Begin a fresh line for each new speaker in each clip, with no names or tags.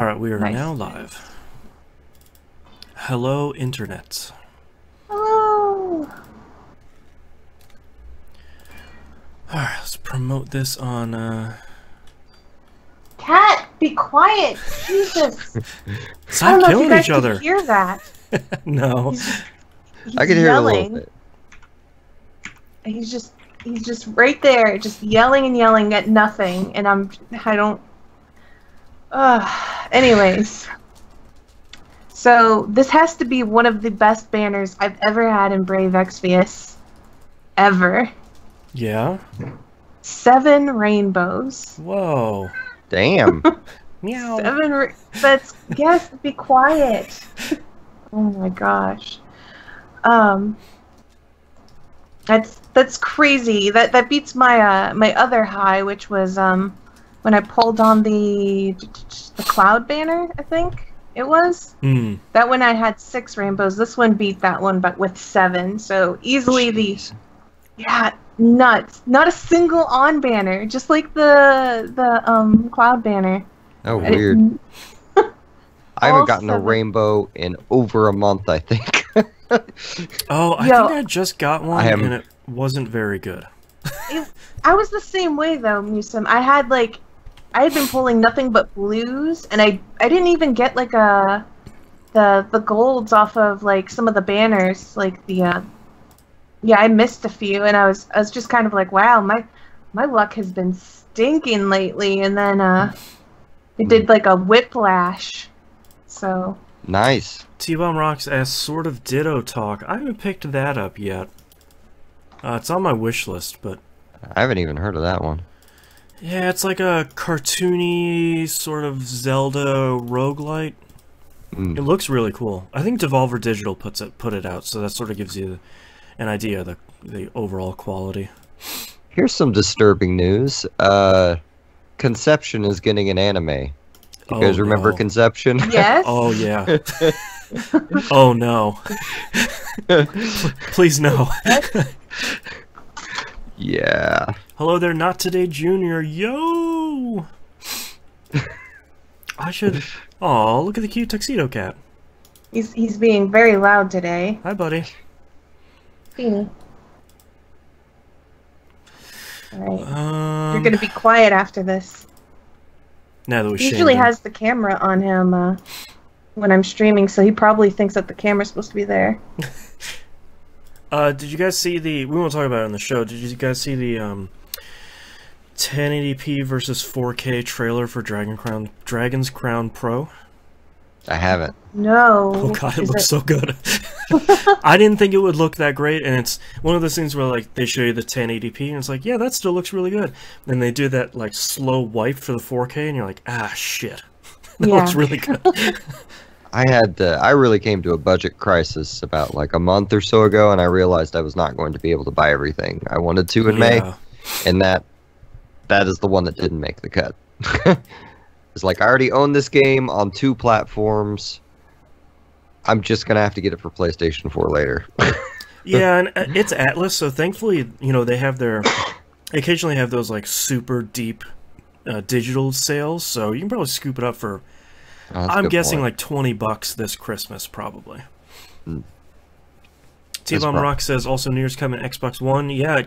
Alright, we are
Nice.
now live. Hello, Internet.
Hello.
Alright, let's promote this on,
Cat, be quiet. Jesus.
Stop killing each other.
Can hear that.
No.
He's
I can hear
yelling.
it a little bit.
He's just right there, just yelling and yelling at nothing, and I don't. Anyways, so this has to be one of the best banners I've ever had in Brave Exvius, ever.
Yeah?
7 rainbows.
Whoa.
Damn.
Meow.
7. That's yes. Be quiet. Oh my gosh. That's crazy. That beats my my other high, which was when I pulled on the cloud banner. I think it was. That one I had 6 rainbows. This one beat that one, but with 7. So easily nuts. Not a single on banner, just like the cloud banner.
Oh, weird. I haven't gotten a rainbow in over a month, I think.
Oh, I think I just got one and it wasn't very good.
I was the same way though, Musum. I had been pulling nothing but blues, and I didn't even get like the golds off of like some of the banners, like the I missed a few, and I was just kind of like, wow, my luck has been stinking lately, and then it did like a whiplash. So
nice.
T-Bomb Rocks asks, sort of ditto talk. I haven't picked that up yet. It's on my wish list, but
I haven't even heard of that one.
yeah, it's like a cartoony sort of Zelda roguelite. It looks really cool. I think Devolver Digital put it out, so that sort of gives you an idea of the overall quality.
Here's some disturbing news. Conception is getting an anime. You guys remember Conception?
yes.
Oh yeah. Oh no. Please no.
Yeah.
Hello there, Not Today Junior. Yo. I should. Oh, look at the cute tuxedo cat.
He's being very loud today.
Hi, buddy.
Beanie. Alright. You're gonna be quiet after this.
Now that we
He usually has the camera on him when I'm streaming, so he probably thinks that the camera's supposed to be there.
Did you guys see the? We won't talk about it on the show. Did you guys see the 1080p versus 4K trailer for Dragon's Crown Pro?
I haven't.
No.
Oh god, it looks so good. I didn't think it would look that great, and it's one of those things where like they show you the 1080p, and it's like, yeah, that still looks really good. Then they do that like slow wipe for the 4K, and you're like, ah, shit, that looks really good.
I really came to a budget crisis about like a month or so ago, and I realized I was not going to be able to buy everything I wanted to in May, and that is the one that didn't make the cut. It's like, I already own this game on 2 platforms. I'm just gonna have to get it for PlayStation 4 later.
Yeah, and it's Atlas, so thankfully, you know, they occasionally have those like super deep digital sales, so you can probably scoop it up for, I'm guessing like $20 this Christmas, probably. T-Bomb Rock says also New Year's coming Xbox One. Yeah,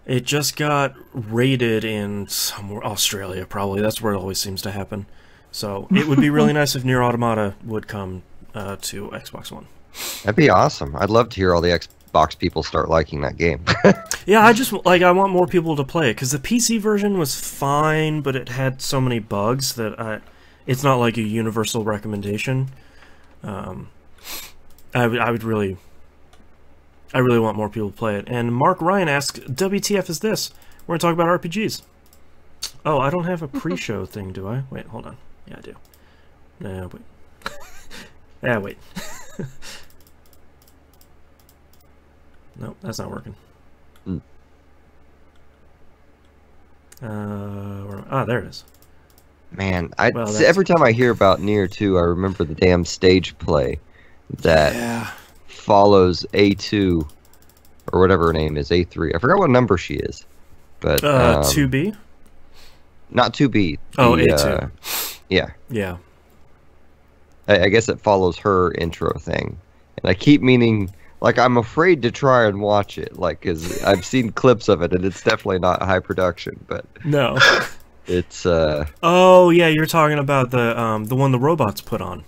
it just got rated in somewhere, Australia probably. That's where it always seems to happen. So it would be really nice if Nier Automata would come to Xbox One.
That'd be awesome. I'd love to hear all the Xbox people start liking that game.
Yeah, I want more people to play it, because the PC version was fine, but it had so many bugs that it's not like a universal recommendation. I really want more people to play it. And Mark Ryan asks, WTF is this? We're going to talk about RPGs. Oh, I don't have a pre-show thing, do I? Wait, hold on. Yeah, I do. Nah, wait. Yeah, wait. Nope, that's not working. There it is.
Man, every time I hear about Nier 2, I remember the damn stage play that follows A2, or whatever her name is, A3. I forgot what number she is. But
2B?
Not 2B.
Oh, A2.
Yeah.
Yeah.
I guess it follows her intro thing. And I keep meaning, like, I'm afraid to try and watch it, like, because I've seen clips of it, and it's definitely not high production, but...
No.
It's,
Oh, yeah, you're talking about the one the robots put on.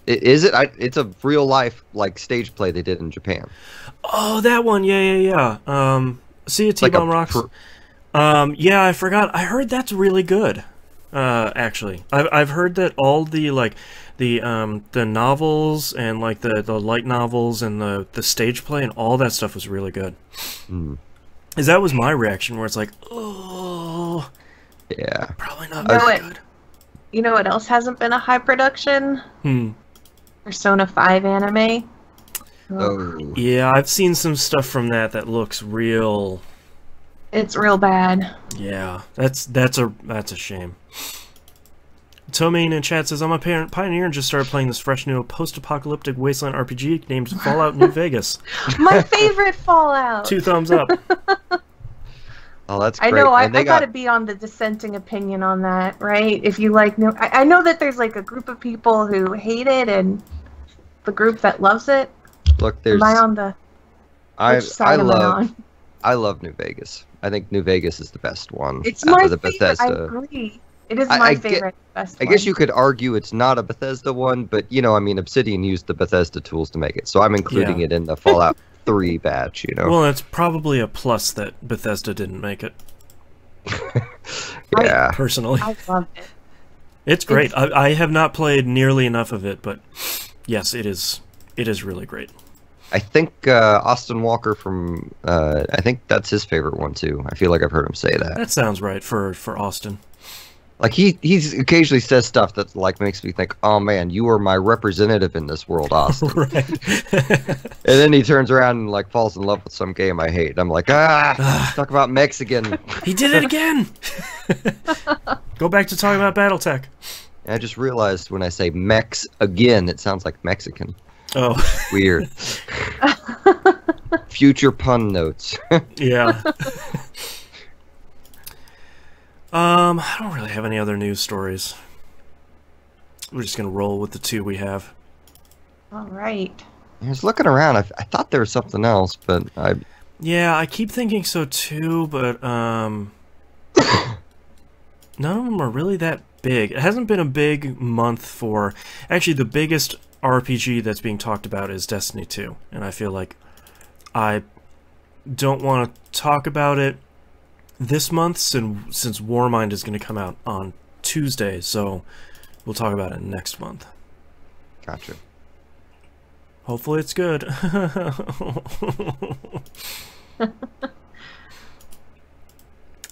Is it? It's a real-life, like, stage play they did in Japan.
Oh, that one, yeah. See ya, T-Bomb Rocks. Yeah, I forgot. I heard that's really good. Actually, I've heard that all the like the novels and like the light novels and the stage play and all that stuff was really good. Because that was my reaction, where it's like, oh,
yeah,
probably not very good.
You know what else hasn't been a high production? Persona 5 anime.
Oh.
Yeah, I've seen some stuff from that looks real.
It's real bad.
Yeah, that's a shame. Tomaine in chat says, I'm a pioneer and just started playing this fresh new post-apocalyptic wasteland RPG named Fallout New Vegas.
My favorite Fallout!
2 thumbs up.
Oh, that's great.
I know, I gotta be on the dissenting opinion on that, right? If you like new... I know that there's like a group of people who hate it and the group that loves it.
Look, there's...
Am I on the... Which side am I on?
I love New Vegas. I think New Vegas is the best one.
It's my
the
favorite.
Bethesda.
I agree. It is my favorite. Best
I guess you could argue it's not a Bethesda one, but you know, I mean, Obsidian used the Bethesda tools to make it, so I'm including it in the Fallout 3 batch. You know.
Well, it's probably a plus that Bethesda didn't make it.
Yeah.
Personally,
I love it.
It's great. I have not played nearly enough of it, but yes, it is really great.
I think Austin Walker from I think that's his favorite one too. I feel like I've heard him say that.
That sounds right for Austin.
Like he's occasionally says stuff that like makes me think, oh man, you are my representative in this world, Austin.
Right.
And then he turns around and like falls in love with some game I hate. I'm like, talk about mechs again.
He did it again. Go back to talking about BattleTech.
And I just realized when I say mechs again, it sounds like Mexican.
Oh.
Weird. Future pun notes.
Yeah. I don't really have any other news stories. We're just gonna roll with the 2 we have.
All right.
I was looking around. I thought there was something else, but
Yeah, I keep thinking so too, but none of them are really that big. It hasn't been a big month for... Actually, the biggest RPG that's being talked about is Destiny 2, and I feel like I don't want to talk about it this month since Warmind is going to come out on Tuesday, so we'll talk about it next month.
Gotcha.
Hopefully it's good.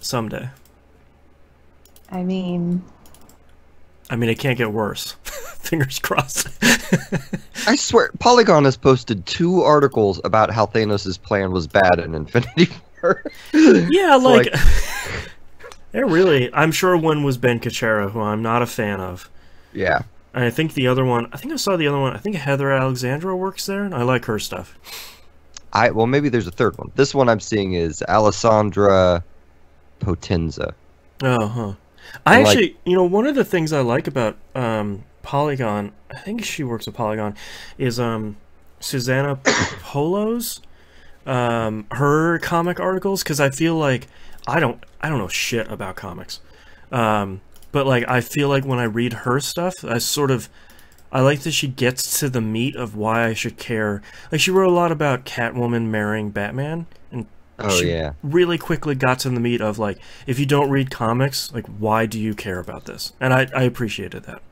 Someday.
I mean,
it can't get worse. Fingers crossed.
I swear, Polygon has posted 2 articles about how Thanos' plan was bad in Infinity War.
Yeah, like they're really... I'm sure one was Ben Kuchera, who I'm not a fan of.
Yeah.
And I think the other one... I think I saw the other one. I think Heather Alexandra works there, and I like her stuff.
Well, maybe there's a third one. This one I'm seeing is Alessandra Potenza.
Oh, huh. I actually... you know, one of the things I like about Polygon... I think she works at Polygon... is Susanna Polo's... her comic articles, because I feel like I don't know shit about comics, but like I feel like when I read her stuff, I like that she gets to the meat of why I should care. Like she wrote a lot about Catwoman marrying Batman, and she really quickly got to the meat of like, if you don't read comics, like why do you care about this? And I appreciated that.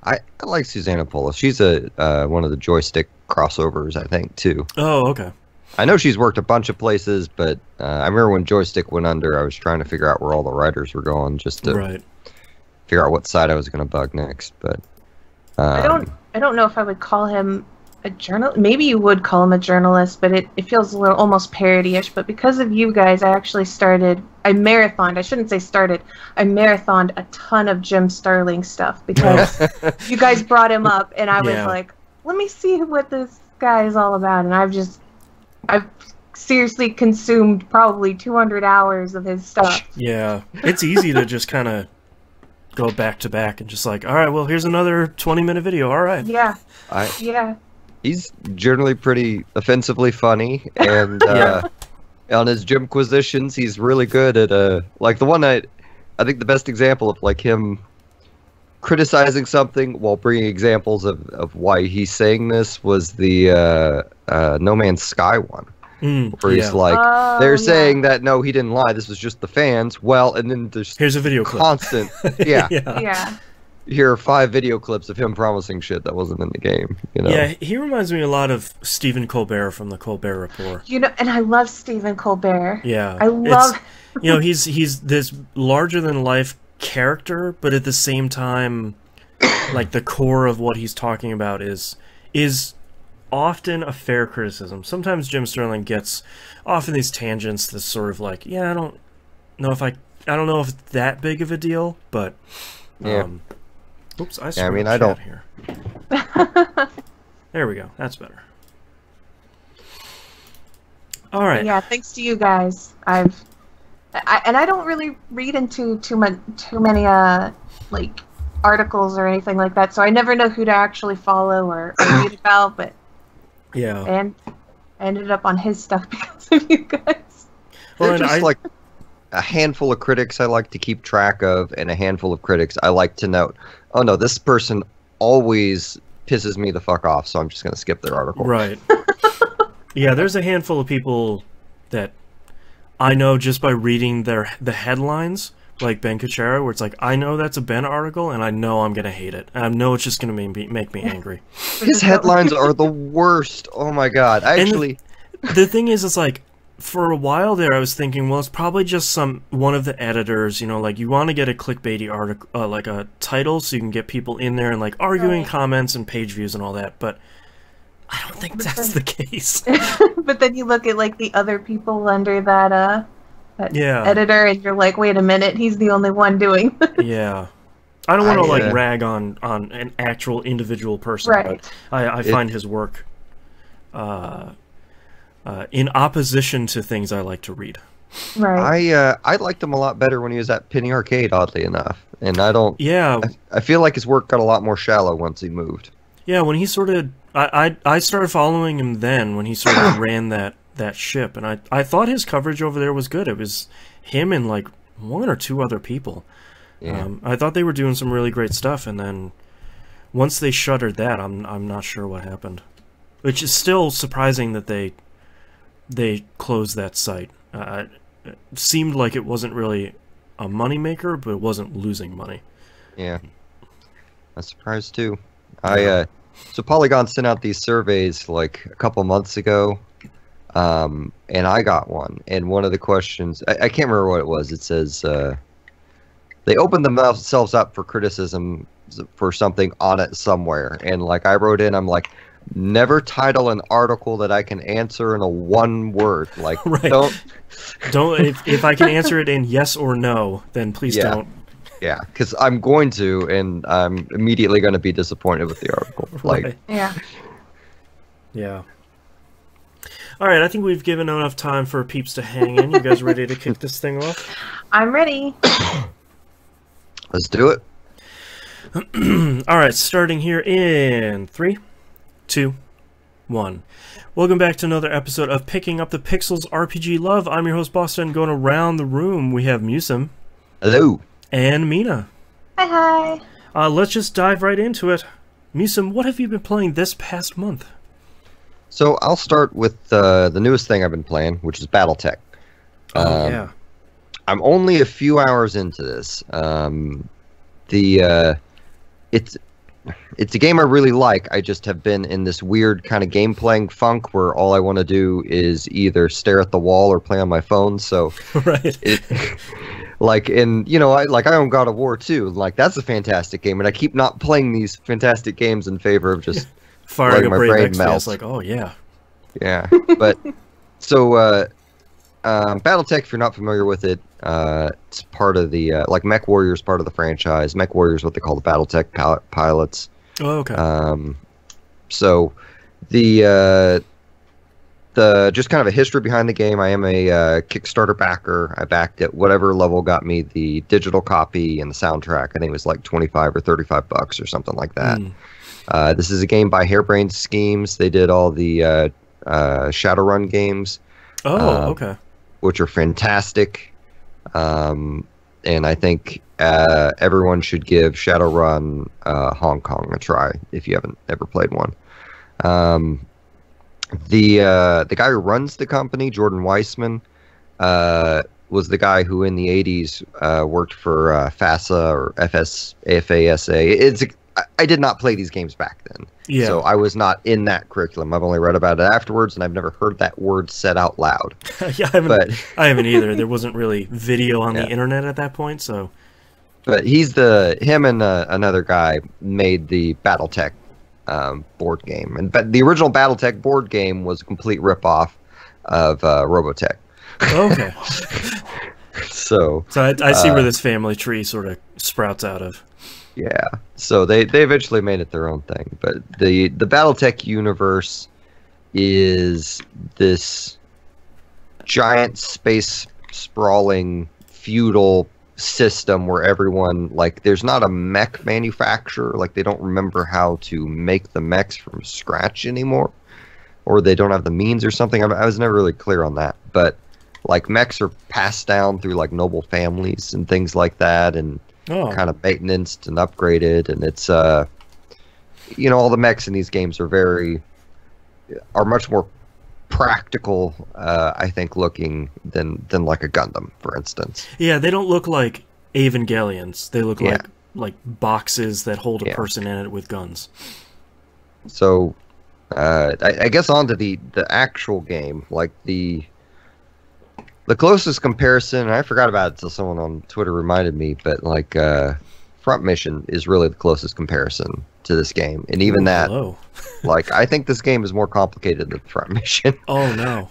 I like Susanna Polo. She's a one of the Joystick crossovers, I think, too.
Oh, okay.
I know she's worked a bunch of places, but I remember when Joystick went under, I was trying to figure out where all the writers were going, just to figure out what side I was going to bug next. But
I don't know if I would call him a journalist. Maybe you would call him a journalist, but it feels a little almost parody-ish. But because of you guys, I actually I marathoned. I shouldn't say started. I marathoned a ton of Jim Starlin stuff because you guys brought him up, and I was like, let me see what this guy is all about, and I've seriously consumed probably 200 hours of his stuff.
Yeah, it's easy to just kind of go back to back and just like, all right, well, here's another 20-minute video. All right.
Yeah.
Yeah. He's generally pretty offensively funny, and on his Gymquisitions, he's really good at like the one I think the best example of like him criticizing something while bringing examples of why he's saying this was the No Man's Sky one. Where he's like, they're saying that no, he didn't lie. This was just the fans. Well, and then there's
here's a video clip.
Constant, yeah.
Yeah.
Here are 5 video clips of him promising shit that wasn't in the game. You know?
Yeah, he reminds me a lot of Stephen Colbert from the Colbert Report.
You know, and I love Stephen Colbert.
Yeah,
I love.
You know, he's this larger than life character, but at the same time, like the core of what he's talking about is often a fair criticism. Sometimes Jim Sterling gets off in these tangents that's sort of like, yeah, I don't know if it's that big of a deal, but oops, I
mean, I don't
here. There we go. That's better. All right.
Yeah, thanks to you guys. I don't really read into too many like articles or anything like that, so I never know who to actually follow or read about, but
yeah.
And I ended up on his stuff because of you guys.
Well, just like a handful of critics I like to keep track of, and a handful of critics I like to note, oh no, this person always pisses me the fuck off, so I'm just going to skip their article.
Right. Yeah, there's a handful of people that I know just by reading the headlines, like Ben Kuchera, where it's like, I know that's a Ben article, and I know I'm going to hate it. And I know it's just going to make me angry.
His headlines are the worst. Oh my god.
The thing is, it's like, for a while there, I was thinking, well, it's probably just one of the editors, you know, like, you want to get a clickbaity article, like a title, so you can get people in there and, like, arguing comments and page views and all that, but I don't think that's the case.
But then you look at, like, the other people under that
yeah.
editor, and you're like, wait a minute, he's the only one doing this.
Yeah. I don't want to like rag on an actual individual person, but I find his work in opposition to things I like to read.
Right.
I liked him a lot better when he was at Penny Arcade, oddly enough, and I don't.
Yeah.
I feel like his work got a lot more shallow once he moved.
Yeah, when he sort of, I started following him then when he sort of ran that ship, and I thought his coverage over there was good. It was him and like 1 or 2 other people. Yeah. I thought they were doing some really great stuff, and then once they shuttered that, I'm not sure what happened. Which is still surprising that they closed that site. It seemed like it wasn't really a moneymaker, but it wasn't losing money.
Yeah, I'm surprised too. So Polygon sent out these surveys like a couple months ago, and I got one. And one of the questions, I can't remember what it was. It says they opened themselves up for criticism for something on it somewhere. And like I wrote in, I'm like, never title an article that I can answer in a 1 word. Like, don't.
If I can answer it in yes or no, then please don't.
Yeah, because I'm going to, and I'm immediately going to be disappointed with the article. Like,
yeah.
Yeah. All right, I think we've given enough time for peeps to hang in. You guys ready to kick this thing off?
I'm ready.
Let's do it.
All right, starting here in 3, 2, 1. Welcome back to another episode of Picking Up the Pixels RPG Love. I'm your host, Boston. Going around the room, we have Musum.
Hello.
And Mina.
Hi.
Let's just dive right into it. Musum, what have you been playing this past month?
So I'll start with the newest thing I've been playing, which is Battletech.
Yeah.
I'm only a few hours into this. It's a game I really like. I just have been in this weird kind of game playing funk where all I want to do is either stare at the wall or play on my phone. So, like, and you know, I own God of War 2. Like, that's a fantastic game, and I keep not playing these fantastic games in favor of just
firing
my
a
brain
Brave
melt.
Like, oh yeah,
yeah. But so Battletech, if you're not familiar with it, it's part of the like Mech Warriors, part of the franchise. Mech Warriors, what they call the Battletech pilots.
Oh, okay.
So the just kind of a history behind the game. I am a Kickstarter backer. I backed at whatever level got me the digital copy and the soundtrack. I think it was like 25 or 35 bucks or something like that. This is a game by Harebrained Schemes. They did all the Shadowrun games.
Oh, okay.
Which are fantastic. And I think everyone should give Shadowrun Hong Kong a try if you haven't ever played one. The guy who runs the company, Jordan Weissman, was the guy who in the 80s worked for FASA or FASA. I did not play these games back then.
Yeah.
So I was not in that curriculum. I've only read about it afterwards, and I've never heard that word said out loud.
Yeah, I haven't either. There wasn't really video on the internet at that point, so.
But him and another guy made the Battletech board game, but the original Battletech board game was a complete ripoff of Robotech.
Okay.
So
I see where this family tree sort of sprouts out of.
Yeah. So they eventually made it their own thing, but the Battletech universe is this giant space sprawling feudal system where everyone, like, there's not a mech manufacturer, like they don't remember how to make the mechs from scratch anymore, or they don't have the means or something. I was never really clear on that, but like mechs are passed down through like noble families and things like that, and kind of maintenance and upgraded, and it's you know, all the mechs in these games are much more practical, I think, looking than like a Gundam, for instance.
Yeah, they don't look like Evangelions. They look like boxes that hold a person in it with guns.
So I guess on to the actual game, like the closest comparison, and I forgot about it until someone on Twitter reminded me, but like Front Mission is really the closest comparison to this game, and even like, I think this game is more complicated than Front Mission.
Oh no.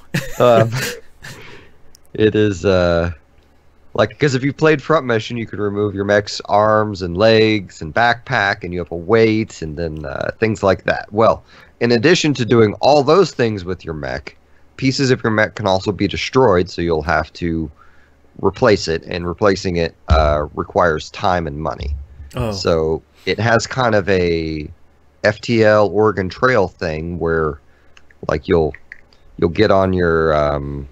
It is like, because if you played Front Mission, you could remove your mech's arms and legs and backpack, and you have a weight, and then things like that. Well, in addition to doing all those things with your mech, pieces of your mech can also be destroyed, so you'll have to replace it, and replacing it requires time and money. So it has kind of a FTL Oregon Trail thing where, like, you'll get on your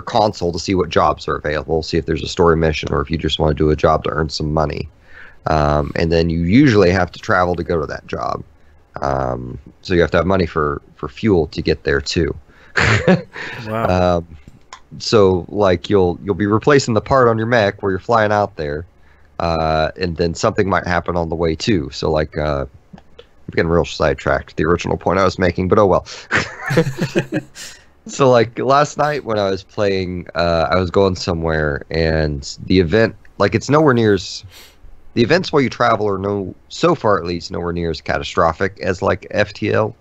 console to see what jobs are available, see if there's a story mission, or if you just want to do a job to earn some money, and then you usually have to travel to go to that job. So you have to have money for fuel to get there too.
Wow.
So like you'll be replacing the part on your mech where you're flying out there, and then something might happen on the way too. So like I'm getting real sidetracked, the original point I was making, but oh well. So like last night when I was playing, I was going somewhere, and the event, like, it's nowhere near as, the events while you travel are so far at least nowhere near as catastrophic as like FTL.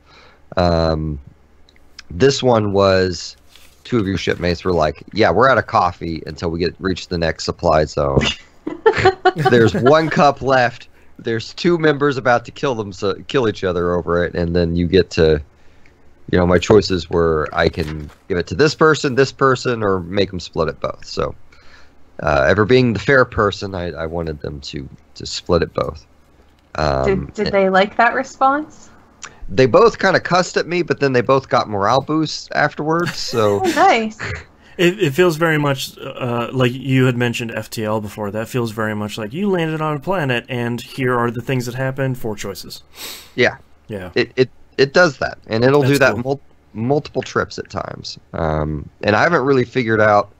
This one was, two of your shipmates were like, yeah, we're out of coffee until we reach the next supply zone. There's one cup left. There's two members about to kill each other over it, and then you get to, you know, my choices were I can give it to this person, or make them split it both. So, ever being the fair person, I wanted them to split it both.
Did they like that response?
They both kind of cussed at me, but then they both got morale boosts afterwards. So
nice.
It feels very much like you had mentioned FTL before. That feels very much like you landed on a planet, and here are the things that happened. 4 choices. Yeah. Yeah.
It does that, and it'll do that
cool.
multiple trips at times. And I haven't really figured out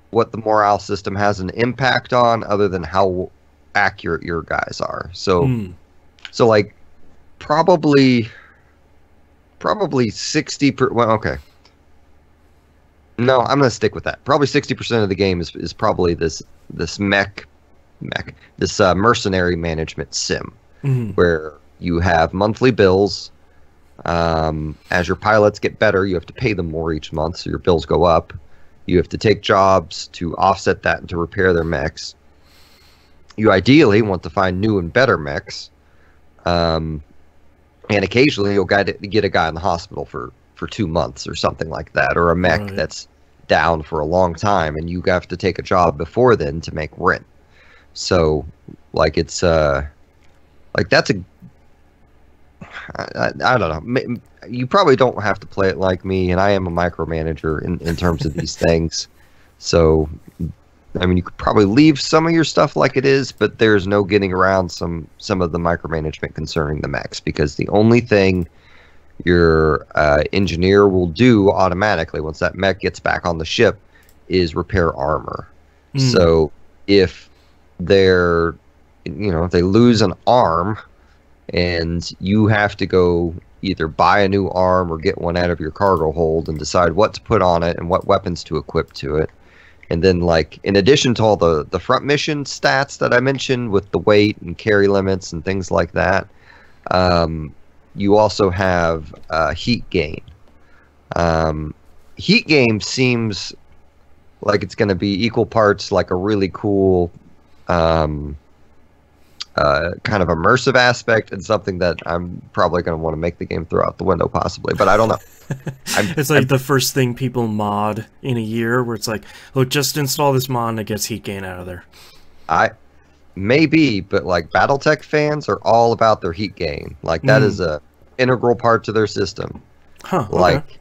what the morale system has an impact on, other than how accurate your guys are. So, so like probably 60. Well, okay. No, I'm gonna stick with that. Probably 60% of the game is probably this mercenary management sim, where you have monthly bills. As your pilots get better, you have to pay them more each month, so your bills go up. You have to take jobs to offset that and to repair their mechs. You ideally want to find new and better mechs, and occasionally you'll get a guy in the hospital for for 2 months or something like that, or a mech that's down for a long time, and you have to take a job before then to make rent. So, like, it's like that's a I don't know. You probably don't have to play it like me, and I am a micromanager in terms of these things. So, I mean, you could probably leave some of your stuff like it is, but there's no getting around some of the micromanagement concerning the mechs, because the only thing your engineer will do automatically once that mech gets back on the ship is repair armor. So if they're, if they lose an arm and you have to go either buy a new arm or get one out of your cargo hold and decide what to put on it and what weapons to equip to it. And then, like, in addition to all the front mission stats that I mentioned with the weight and carry limits and things like that, you also have heat gain. Heat gain seems like it's going to be equal parts like a really cool kind of immersive aspect and something that I'm probably going to want to make the game throw out the window possibly, but I don't know.
It's like the first thing people mod in a year, where it's like, look, just install this mod and it gets heat gain out of there.
Maybe, but like Battletech fans are all about their heat gain. Like that is a integral part to their system.
Huh.
Like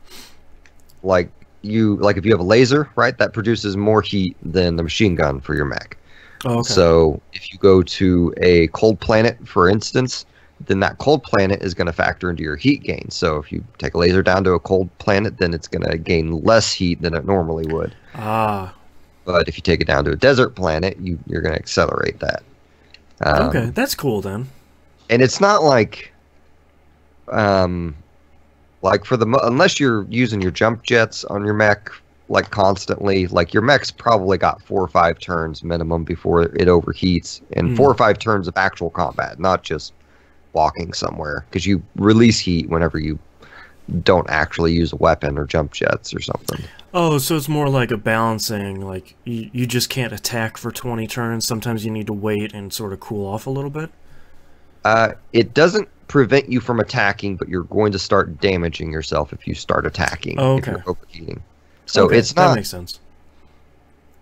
if you have a laser, right, that produces more heat than the machine gun for your mech.
Oh, okay.
So if you go to a cold planet, for instance, then that cold planet is going to factor into your heat gain. So if you take a laser down to a cold planet, then it's going to gain less heat than it normally would. But if you take it down to a desert planet, you're going to accelerate that.
Okay, that's cool then.
And it's not like, unless you're using your jump jets on your mech, like constantly, like your mech's probably got 4 or 5 turns minimum before it overheats, and 4 or 5 turns of actual combat, not just walking somewhere, because you release heat whenever you don't actually use a weapon or jump jets or something.
Oh, so it's more like a balancing, like you just can't attack for 20 turns. Sometimes you need to wait and sort of cool off a little bit.
It doesn't prevent you from attacking, but you're going to start damaging yourself if you start attacking.
Oh,
if you're overheating. So it's not.
That makes sense.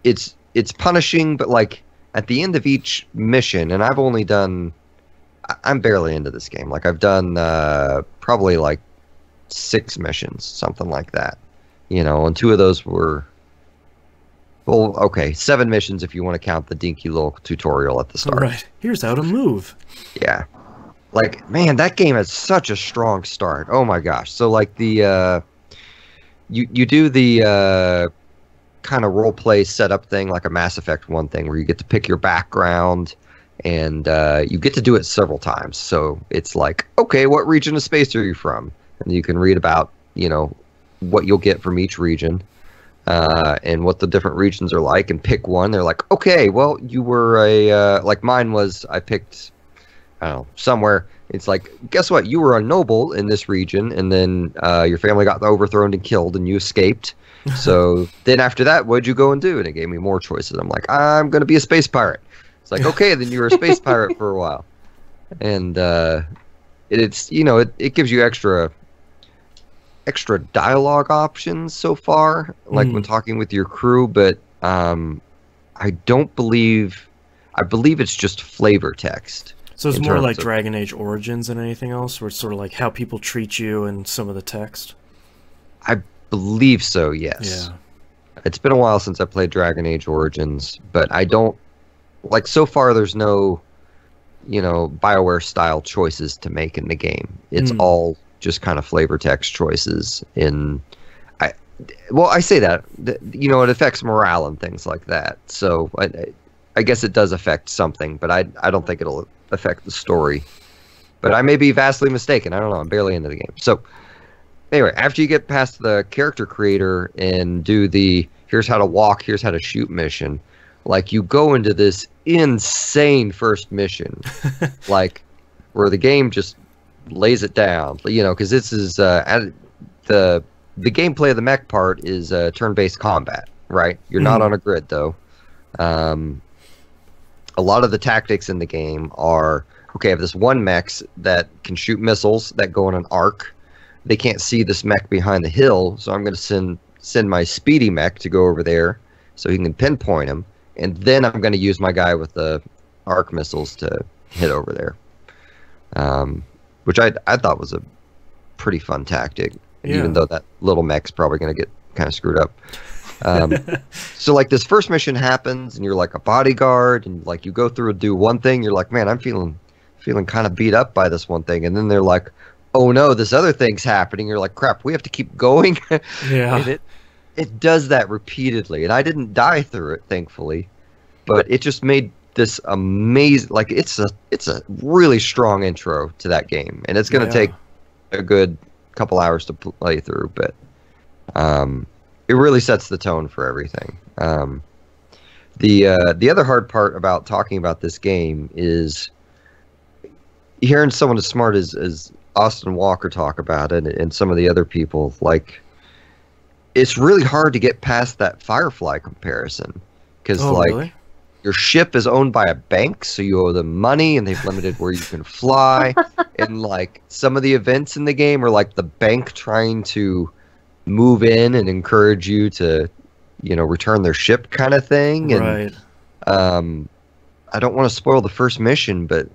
It's punishing, but like at the end of each mission, and I've only done. I'm barely into this game. Like I've done probably like 6 missions, something like that. And 2 of those were. Well, okay, 7 missions if you want to count the dinky little tutorial at the start.
Right. Here's how to move.
Yeah. Like, man, that game has such a strong start. Oh my gosh. So like the you do the kind of role play setup thing, like a Mass Effect 1 thing, where you get to pick your background, and you get to do it several times. So it's like, okay, what region of space are you from? And you can read about, what you'll get from each region, and what the different regions are like, and pick one. They're like, okay, well, you were like mine was, I picked, I don't know, somewhere. It's like, guess what? You were a noble in this region, and then your family got overthrown and killed, and you escaped. So then after that, what'd you go and do? And it gave me more choices. I'm like, I'm going to be a space pirate. It's like, okay, then you were a space pirate for a while. And it's, it gives you extra dialogue options so far, like when talking with your crew, but I believe it's just flavor text.
So it's more like Dragon Age Origins than anything else, where it's sort of like how people treat you and some of the text?
I believe so, yes.
Yeah.
It's been a while since I played Dragon Age Origins, but I don't... Like, so far there's no, BioWare style choices to make in the game. It's all just kind of flavor text choices I say that, it affects morale and things like that. So I guess it does affect something, but I don't think it'll affect the story. But I may be vastly mistaken. I don't know. I'm barely into the game. So anyway, after you get past the character creator and do the here's how to walk, here's how to shoot mission, like you go into this insane first mission, like where the game just lays it down, because this is the gameplay of the mech part is turn-based combat, right? You're not on a grid though. A lot of the tactics in the game are, okay, I have this one mech that can shoot missiles that go in an arc. they can't see this mech behind the hill, so I'm going to send my speedy mech to go over there so he can pinpoint him, and then I'm going to use my guy with the arc missiles to hit over there. Which I thought was a pretty fun tactic, even though that little mech's probably going to get kind of screwed up. So like this first mission happens, and you're like a bodyguard, and like you go through and do one thing, you're like, man, I'm feeling kind of beat up by this one thing, and then they're like, oh no, this other thing's happening. You're like, crap, we have to keep going.
Yeah.
And it does that repeatedly, and I didn't die through it, thankfully, but it just made this amazing, like it's a really strong intro to that game, and it's going to take a good couple hours to play through, but it really sets the tone for everything. The other hard part about talking about this game is hearing someone as smart as Austin Walker talk about it, and some of the other people, like, it's really hard to get past that Firefly comparison, because
Really?
Your ship is owned by a bank, so you owe them money, and they've limited where you can fly. And like some of the events in the game are like the bank trying to move in and encourage you to, return their ship, kind of thing. And,
right.
I don't want to spoil the first mission, but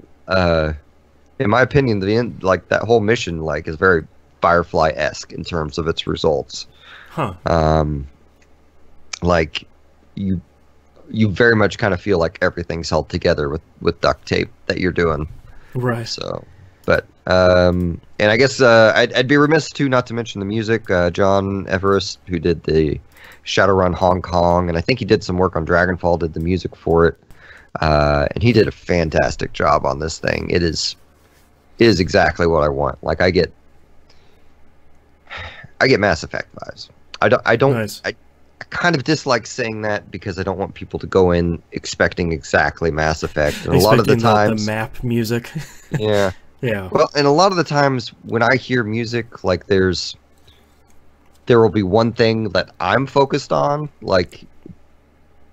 in my opinion, the end, like that whole mission, like is very Firefly-esque in terms of its results.
Huh.
Like you very much kind of feel like everything's held together with duct tape that you're doing.
Right.
So, but and I guess I'd be remiss too not to mention the music. John Everest, who did the Shadowrun Hong Kong, and I think he did some work on Dragonfall, did the music for it, and he did a fantastic job on this thing. It is exactly what I want. Like I get Mass Effect vibes. I don't.
Nice.
I kind of dislike saying that because I don't want people to go in expecting exactly Mass Effect. And a lot of the times,
the map music.
Yeah.
Yeah.
Well, and a lot of the times when I hear music, like there will be one thing that I'm focused on, like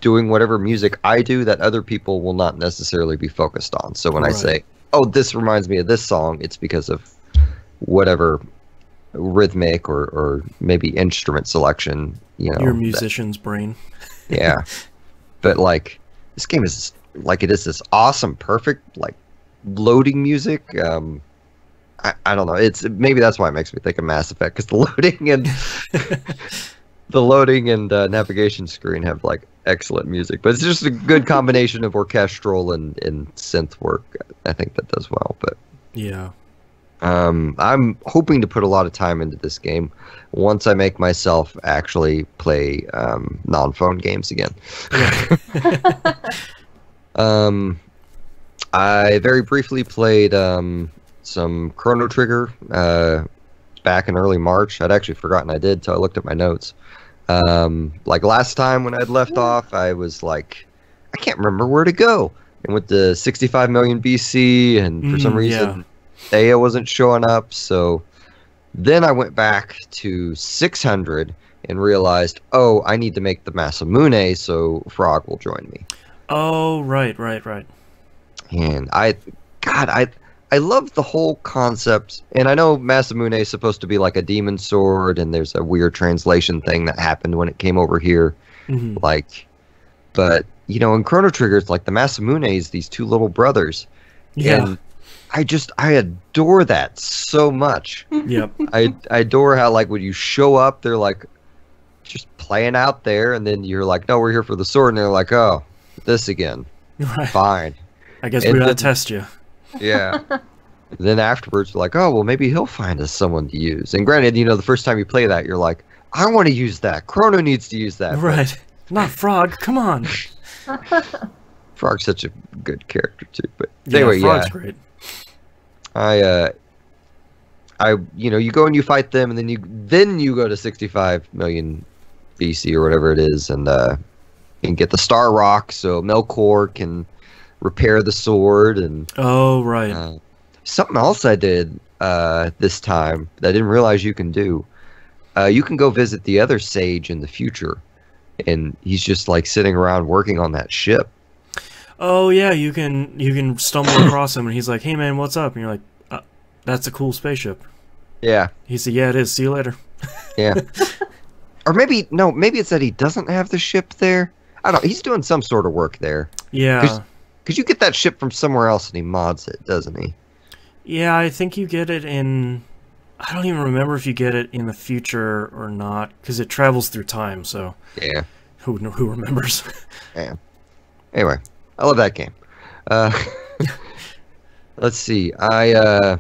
doing whatever music I do that other people will not necessarily be focused on. So when I say, oh, this reminds me of this song, it's because of whatever rhythmic or maybe instrument selection,
your musician's brain.
Yeah. But like this game is like, it is this awesome, perfect, like loading music. I don't know, maybe that's why it makes me think of Mass Effect, because the loading and navigation screen have like excellent music, but it's just a good combination of orchestral and synth work. I think that does well. But
yeah.
I'm hoping to put a lot of time into this game once I make myself actually play non-phone games again. I very briefly played some Chrono Trigger back in early March. I'd actually forgotten I did till I looked at my notes. Like last time when I'd left off, I was like, I can't remember where to go. And with the 65 million BC, and for some reason... Thea wasn't showing up, so then I went back to 600 and realized, oh, I need to make the Masamune so Frog will join me.
Oh, right.
And I love the whole concept, and I know Masamune is supposed to be like a demon sword, and there's a weird translation thing that happened when it came over here.
Mm-hmm.
Like, but, in Chrono Trigger, it's like the Masamunes, these two little brothers.
Yeah.
And I adore that so much.
Yep.
I adore how, like, when you show up, they're like just playing out there, and then you're like, no, we're here for the sword, and they're like, oh, this again.
Right.
Fine.
I guess we gotta test you.
Yeah. Then afterwards, you're like, oh, well, maybe he'll find us someone to use. And granted, the first time you play that, you're like, I want to use that. Chrono needs to use that.
Right. Not Frog. Come on.
Frog's such a good character too. But
yeah,
anyway,
Frog's great.
You go and you fight them, and then you go to 65 million BC or whatever it is, and get the Star Rock so Melkor can repair the sword. And something else I did this time that I didn't realize you can do. You can go visit the other sage in the future, and he's just like sitting around working on that ship.
Oh yeah, you can stumble across him, and he's like, "Hey man, what's up?" And you're like, "That's a cool spaceship."
Yeah.
He said, "Yeah, it is. See you later."
Yeah. Or maybe no, maybe it's that he doesn't have the ship there. I don't know. He's doing some sort of work there.
Yeah.
Because you get that ship from somewhere else and he mods it, doesn't he?
Yeah, I think you get it in... I don't even remember if you get it in the future or not, because it travels through time, so...
Yeah.
Who remembers?
Yeah. Anyway, I love that game. Let's see. I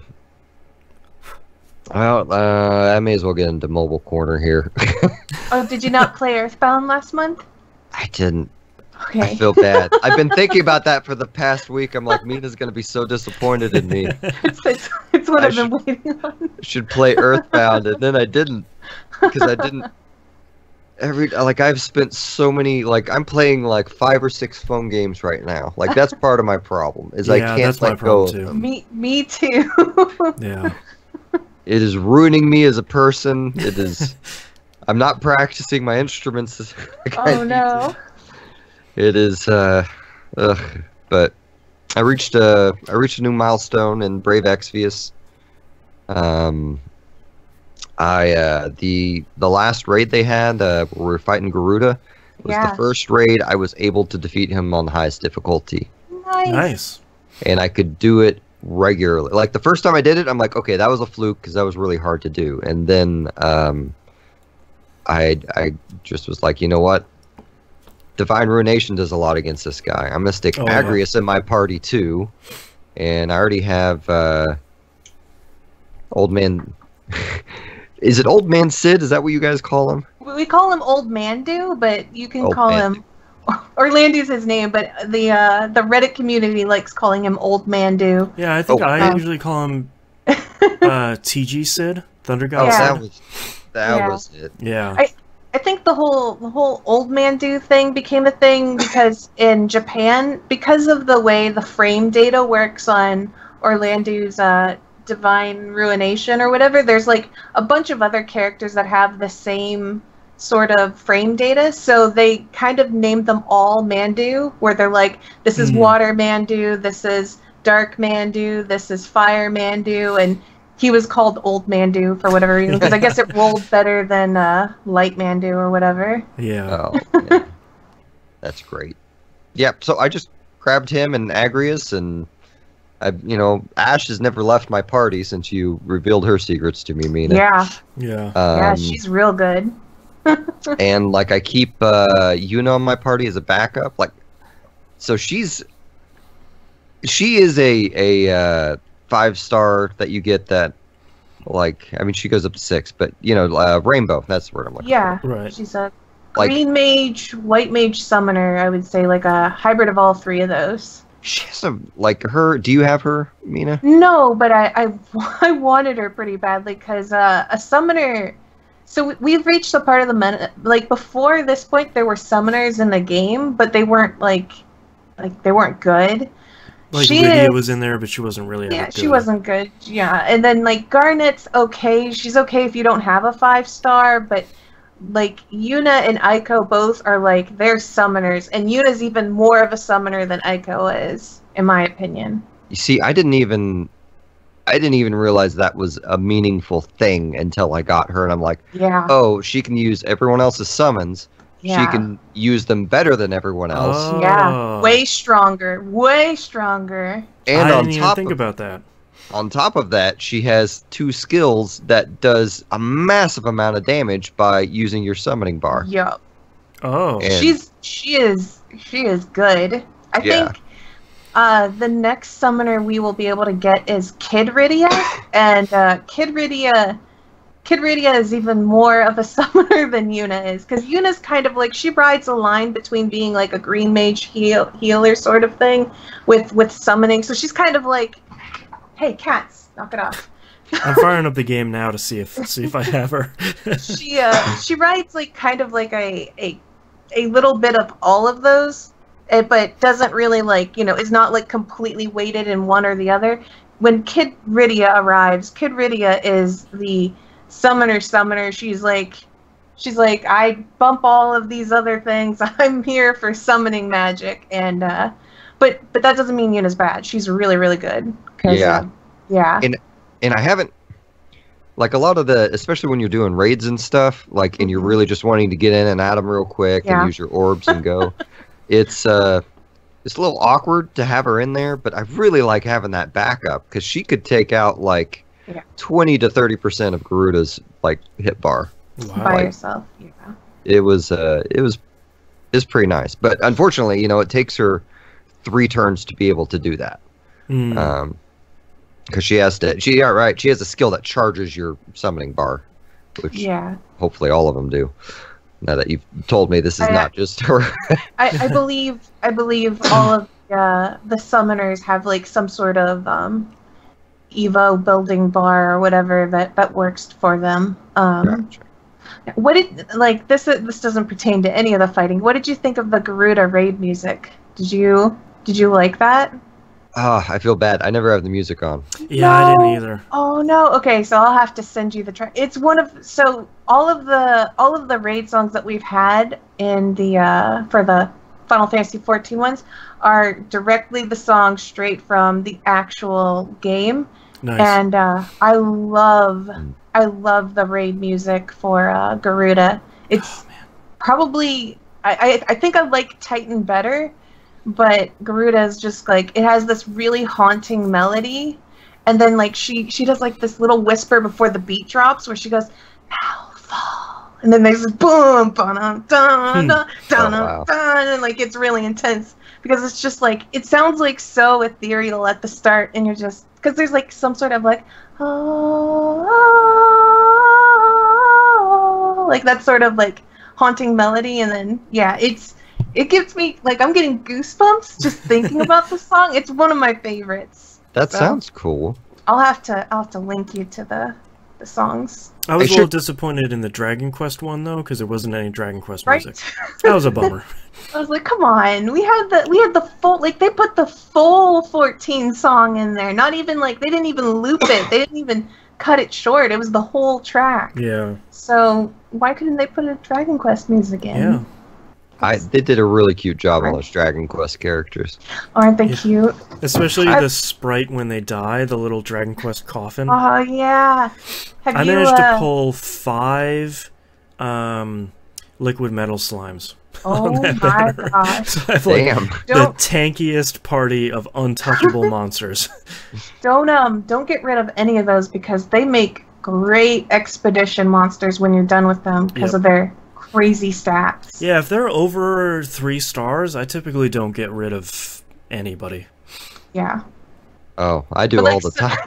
may as well get into Mobile Corner here.
Oh, did you not play Earthbound last month?
I didn't.
Okay.
I feel bad. I've been thinking about that for the past week. I'm like, Mina's gonna be so disappointed in me.
It's what I've been waiting on.
Should play Earthbound, and then I didn't because I didn't. I've spent so many, I'm playing 5 or 6 phone games right now. That's part of my problem is I can't let go of them.
Me too.
Yeah.
It is ruining me as a person. It is. I'm not practicing my instruments.
Oh no.
It is. But I reached a new milestone in Brave Exvius. The last raid they had, where we were fighting Garuda, was the first raid I was able to defeat him on the highest difficulty.
Nice.
And I could do it regularly. The first time I did it, I'm like, okay, that was a fluke because that was really hard to do. And then I just was like, you know what? Divine Ruination does a lot against this guy. I'm gonna stick Agrius in my party too, and I already have Old Man. Is it Old Man Sid? Is that what you guys call him?
We call him Old Mandu, but you can call him Orlando's his name, but the Reddit community likes calling him Old Mandu.
Yeah, I think I usually call him TG Sid, Thunder God.
Oh, that was it.
Yeah.
I think the whole Old Mandu thing became a thing because in Japan, because of the way the frame data works on Orlando's Divine Ruination or whatever, there's a bunch of other characters that have the same sort of frame data, so they kind of named them all Mandu, where they're like, this is Water Mandu, this is Dark Mandu, this is Fire Mandu, and he was called Old Mandu for whatever reason, because I guess it rolled better than Light Mandu or whatever.
Yeah.
Oh, yeah. That's great. Yep, so I just grabbed him and Agrius, and Ash has never left my party since you revealed her secrets to me, Mina.
Yeah.
Yeah.
Yeah, she's real good.
And I keep Yuna in my party as a backup. So she is a 5-star that you get that she goes up to 6, but Rainbow, that's the word I'm looking for.
Yeah.
Right.
She's a green mage, white mage summoner, I would say, a hybrid of all 3 of those.
She has her. Do you have her, Mina?
No, but I wanted her pretty badly because a summoner. So we've reached the part of the meta. Before this point, there were summoners in the game, but they weren't they weren't good.
Lydia was in there, but she wasn't really.
Yeah, she wasn't good. Yeah, and then Garnet's okay. She's okay if you don't have a 5-star, but. Yuna and Aiko both are they're summoners, and Yuna's even more of a summoner than Aiko is, in my opinion.
You see, I didn't even realize that was a meaningful thing until I got her, and I'm like,
yeah.
Oh, she can use everyone else's summons. Yeah. She can use them better than everyone else.
Oh.
Yeah, way stronger, way stronger.
And
I didn't even think about that.
On top of that, she has 2 skills that does a massive amount of damage by using your summoning bar.
Yup.
Oh.
And she is good. I think the next summoner we will be able to get is Kid Rydia, and Kid Rydia is even more of a summoner than Yuna is, because Yuna's kind of she rides a line between being a green mage healer sort of thing with summoning, so she's kind of hey, cats, knock it off.
I'm firing up the game now to see if I have her.
She rides kind of a little bit of all of those, but doesn't really is not completely weighted in one or the other. When Kid Rydia arrives, Kid Rydia is the summoner. She's I bump all of these other things. I'm here for summoning magic, and but that doesn't mean Yuna's bad. She's really, really good.
Yeah.
Yeah.
And I haven't. like a lot of the, especially when you're doing raids and stuff, like, and you're really just wanting to get in and at them real quick and use your orbs and go. It's a little awkward to have her in there, but I really like having that backup because she could take out like 20 to 30% of Garuda's like hit bar
by herself. Yeah.
It was pretty nice, but unfortunately, you know, it takes her 3 turns to be able to do that. Because she has a skill that charges your summoning bar, which hopefully all of them do. Now that you've told me this is not just her.
I believe all of the summoners have like some sort of Evo building bar or whatever that works for them.
Gotcha.
What did this doesn't pertain to any of the fighting. What did you think of the Garuda raid music? Did you like that?
I feel bad. I never have the music on.
Yeah, I didn't either.
Oh no. Okay, so I'll have to send you the track. It's one of all of the raid songs that we've had in the for the Final Fantasy XIV ones are directly the songs straight from the actual game.
Nice.
And I love the raid music for Garuda. It's probably I think I like Titan better. But Garuda is just like, it has this really haunting melody, and then like she does like this little whisper before the beat drops where she goes, "Now fall," and then there's this boom, dun dun dun dun, and like it's really intense because it's just like it sounds like so ethereal at the start, and you're just because there's like some sort of like like that sort of like haunting melody, and then it gives me, like, I'm getting goosebumps just thinking about the song. It's one of my favorites.
That sounds cool.
I'll have to link you to the songs.
I was a little disappointed in the Dragon Quest one, though, because there wasn't any Dragon Quest music. That was a bummer.
I was like, come on. We had the full, like, they put the full 14 song in there. Not even, like, they didn't even loop it. They didn't even cut it short. It was the whole track.
Yeah.
So, why couldn't they put a Dragon Quest music in?
Yeah.
They did a really cute job on those Dragon Quest characters.
Aren't they cute?
Especially the sprite when they die, the little Dragon Quest coffin.
Oh, yeah.
I managed to pull 5 liquid metal slimes.
Oh my gosh.
So I have the tankiest party of untouchable monsters.
Don't get rid of any of those because they make great expedition monsters when you're done with them because of their crazy stats.
Yeah, if they're over 3 stars, I typically don't get rid of anybody.
Yeah.
Oh, I do all the time.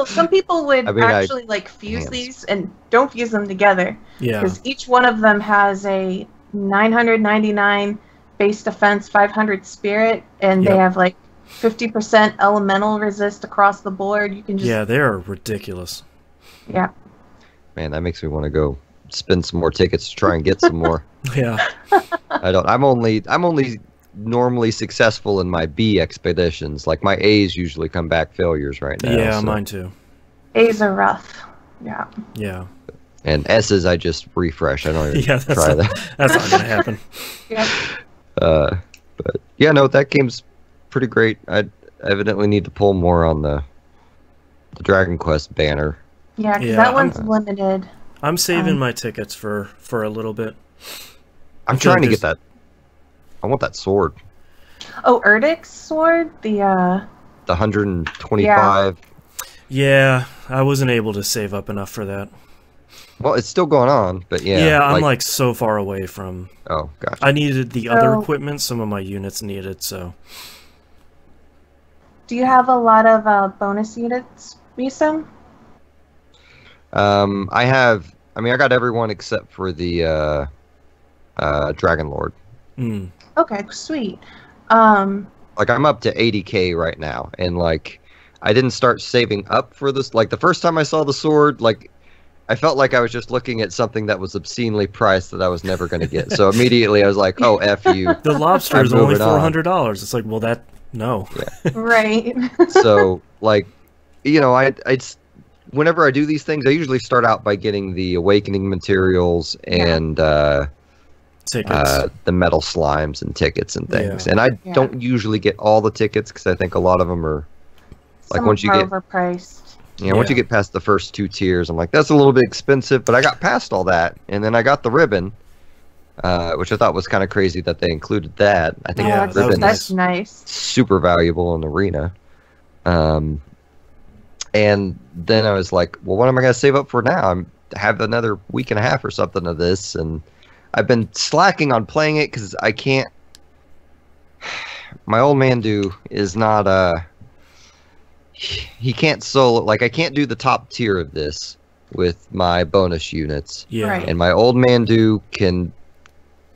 Some people would actually like fuse these and don't fuse them together.
Yeah.
Because each one of them has a 999 base defense, 500 spirit, and they have like 50% elemental resist across the board. You can just
they are ridiculous.
Yeah.
Man, that makes me want to go spend some more tickets to try and get some more.
Yeah.
I'm only normally successful in my B expeditions. Like my A's usually come back failures right now.
Yeah, mine too.
A's are rough. Yeah.
Yeah.
And S's I just refresh. I don't even try that.
That's not gonna happen.
Yeah.
But yeah, no, that game's pretty great. I evidently need to pull more on the Dragon Quest banner.
Yeah, because that one's limited.
I'm saving my tickets for a little bit.
I'm trying to get that. I want that sword.
Oh, Erdic's sword? The
125.
Yeah, I wasn't able to save up enough for that.
Well, it's still going on, but yeah.
Yeah, I'm like so far away from...
Oh, gotcha.
I needed the other equipment, some of my units needed, so...
Do you have a lot of bonus units, Misum?
I got everyone except for the Dragon Lord.
Okay, sweet.
Like I'm up to 80k right now, and like I didn't start saving up for this. Like the first time I saw the sword, like I felt like I was just looking at something that was obscenely priced that I was never going to get. So immediately I was like, "Oh, f you."
The lobster is only $400. It's like, well, no.
Yeah.
Right.
So like, you know, whenever I do these things, I usually start out by getting the awakening materials and
tickets,
the metal slimes and tickets and things. And I don't usually get all the tickets because I think a lot of them are like once you get
overpriced.
You know, once you get past the first 2 tiers, I'm like, that's a little bit expensive, but I got past all that, and then I got the ribbon, which I thought was kind of crazy that they included that. I think the ribbon
that's nice.
Super valuable in Arena. And then I was like, well, what am I going to save up for now? I have another week and a half or something of this, and I've been slacking on playing it because I can't. My old man is not he can't solo, like I can't do the top tier of this with my bonus units.
Yeah.
Right.
And my old man can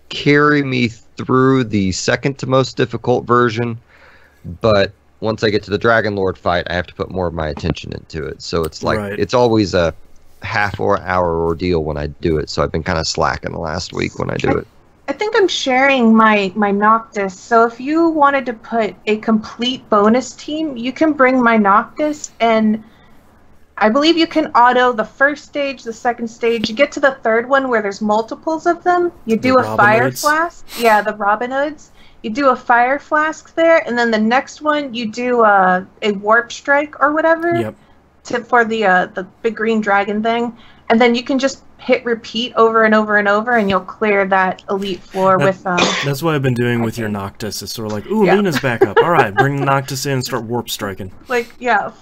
carry me through the second to most difficult version, but once I get to the Dragon Lord fight, I have to put more of my attention into it. So it's like it's always a half or hour ordeal when I do it. So I've been kind of slacking the last week when I do it.
I think I'm sharing my Noctis. So if you wanted to put a complete bonus team, you can bring my Noctis, and I believe you can auto the first stage, the second stage. You get to the third one where there's multiples of them. You do a fire flask. Yeah, the Robin Hoods. You do a fire flask there, and then the next one you do a warp strike or whatever.
Yep.
For the big green dragon thing, and then you can just hit repeat over and over and over, and you'll clear that elite floor with.
That's what I've been doing with your Noctis. It's sort of like, ooh, Nina's back up. All right, bring the Noctis in and start warp striking.
Like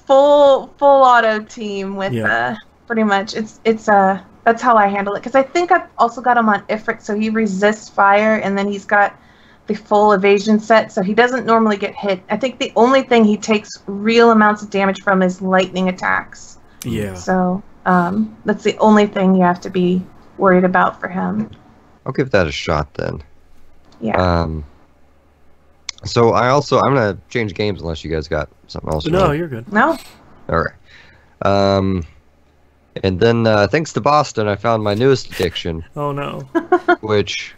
full auto team with pretty much. It's that's how I handle it, because I think I've also got him on Ifrit, so he resists fire, and then he's got the full evasion set, so he doesn't normally get hit. I think the only thing he takes real amounts of damage from is lightning attacks.
Yeah.
So that's the only thing you have to be worried about for him.
I'll give that a shot then.
Yeah.
So I'm gonna change games unless you guys got something else.
No, you're good.
No.
All right. And then thanks to Boston, I found my newest addiction.
Oh no.
Which,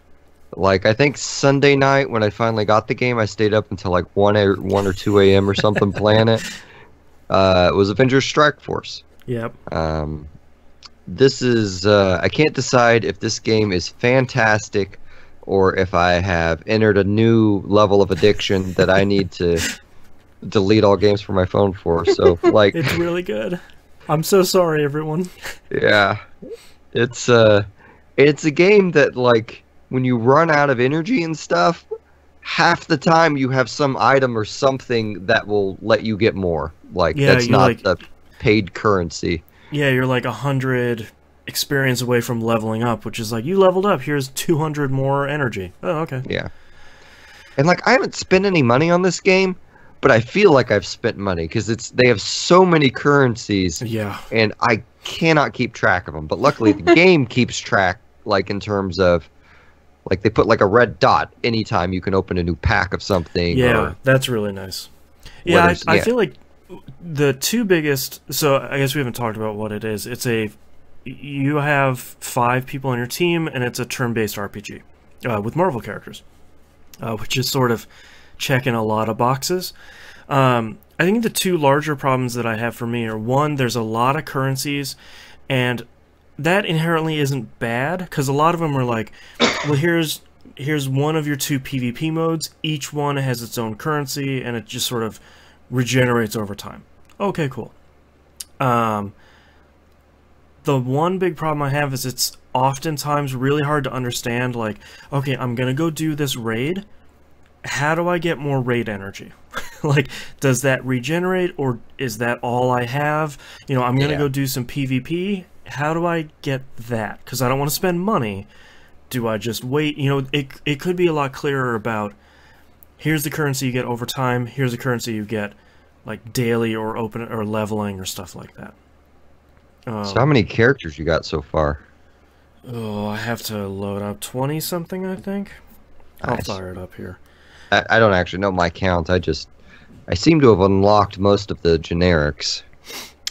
like, I think Sunday night when I finally got the game, I stayed up until like 1 or 2 a.m. or something playing it. It was Avengers Strike Force.
Yep.
This is I can't decide if this game is fantastic or if I have entered a new level of addiction that I need to delete all games from my phone for. So like,
it's really good. I'm so sorry, everyone.
Yeah, it's a game that, like, when you run out of energy and stuff, half the time you have some item or something that will let you get more. Like, that's not the paid currency.
Yeah, you're like 100 experience away from leveling up, which is like, you leveled up, here's 200 more energy. Oh, okay.
Yeah. And, like, I haven't spent any money on this game, but I feel like I've spent money because they have so many currencies.
Yeah.
And I cannot keep track of them. But luckily, the game keeps track, like, in terms of, like, they put like a red dot anytime you can open a new pack of something.
Yeah, that's really nice. Yeah, I feel like the two biggest. So I guess we haven't talked about what it is. You have 5 people on your team, and it's a turn-based RPG with Marvel characters, which is sort of checking a lot of boxes. I think the two larger problems that I have for me are, one, there's a lot of currencies, and that inherently isn't bad, because a lot of them are like, well, here's one of your 2 PvP modes, each one has its own currency, and it just sort of regenerates over time. Okay, cool. The one big problem I have is it's oftentimes really hard to understand, like, okay, I'm gonna go do this raid, how do I get more raid energy? Like, does that regenerate, or is that all I have? You know, I'm gonna go do some PvP, how do I get that? Because I don't want to spend money. Do I just wait? You know, it could be a lot clearer about, here's the currency you get over time, here's the currency you get, like, daily or open or leveling or stuff like that.
So how many characters you got so far?
Oh, I have to load up 20-something, I think. I'll fire it up here.
I don't actually know my count. I seem to have unlocked most of the generics.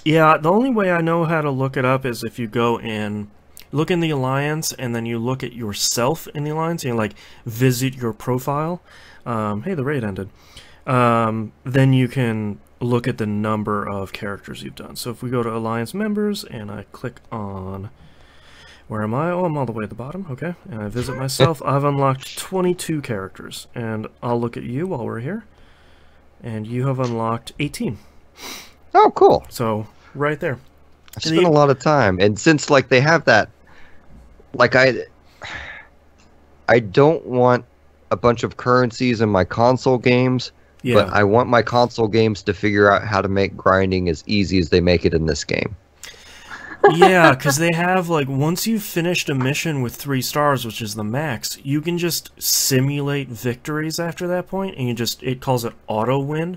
Yeah, the only way I know how to look it up is if you go in, look in the Alliance, and then you look at yourself in the Alliance, and you, like, visit your profile. Hey, the raid ended. Then you can look at the number of characters you've done. So if we go to Alliance members, and I click on, where am I? Oh, I'm all the way at the bottom, okay. And I visit myself, I've unlocked 22 characters. And I'll look at you while we're here. And you have unlocked 18.
Oh, cool.
So right there.
I've spent a lot of time, and since like they have that, like I don't want a bunch of currencies in my console games, but I want my console games to figure out how to make grinding as easy as they make it in this game.
Yeah, because they have, like, once you've finished a mission with 3 stars, which is the max, you can just simulate victories after that point, and it calls it auto win,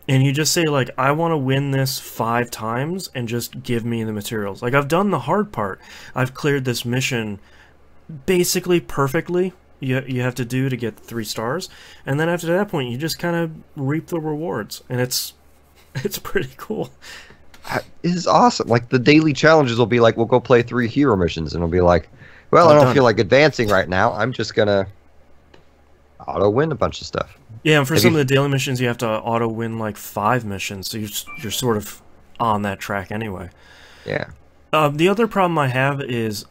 and you just say, like, I want to win this 5 times, and just give me the materials. Like, I've done the hard part. I've cleared this mission basically perfectly, you have to do to get 3 stars, and then after that point, you just kind of reap the rewards, and it's pretty cool.
It is awesome. Like, the daily challenges will be like, we'll go play 3 hero missions, and it'll be like, well, I don't feel like advancing right now. I'm just gonna auto-win a bunch of stuff.
Yeah, and for some of the daily missions, you have to auto-win, like, 5 missions, so you're sort of on that track anyway.
Yeah.
The other problem I have is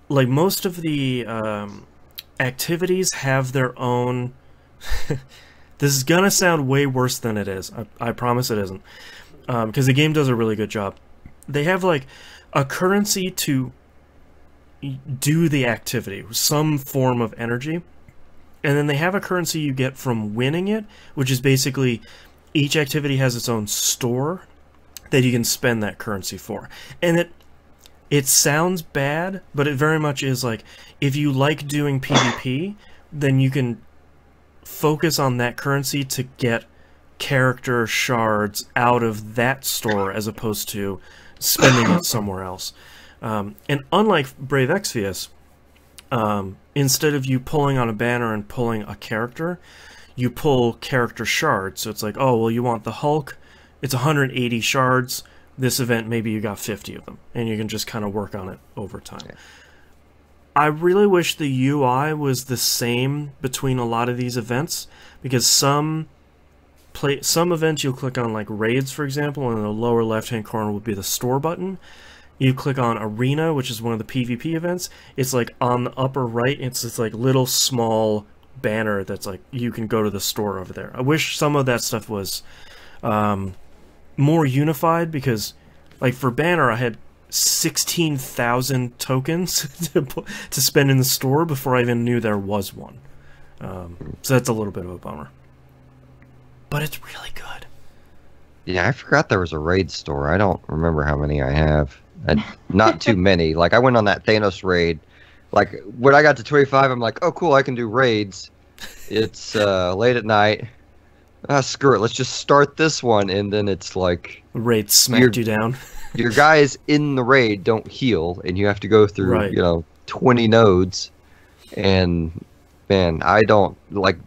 like, most of the activities have their own... This is gonna sound way worse than it is. I promise it isn't. Because the game does a really good job. They have, like, a currency to do the activity, some form of energy. And then they have a currency you get from winning it, which is basically each activity has its own store that you can spend that currency for. And it sounds bad, but it very much is like, if you like doing PvP, then you can focus on that currency to get character shards out of that store as opposed to spending it somewhere else. And unlike Brave Exvius, instead of you pulling on a banner and pulling a character, you pull character shards. So it's like, oh, well, you want the Hulk, it's 180 shards. This event, maybe you got 50 of them, and you can just kind of work on it over time. Yeah. I really wish the UI was the same between a lot of these events, because some events you'll click on, like raids, for example, and in the lower left-hand corner would be the store button. You click on Arena, which is one of the PvP events. It's like on the upper right, it's this like little small banner that's like, you can go to the store over there. I wish some of that stuff was more unified, because like for banner I had 16,000 tokens to spend in the store before I even knew there was one. So that's a little bit of a bummer. But it's really good.
Yeah, I forgot there was a raid store. I don't remember how many I have. Not too many. Like, I went on that Thanos raid. Like, when I got to 25, I'm like, oh, cool, I can do raids. It's late at night. Screw it, let's just start this one. And then it's like...
Raid smacked you down.
Your guys in the raid don't heal, and you have to go through, you know, 20 nodes. And, man, I don't... Like,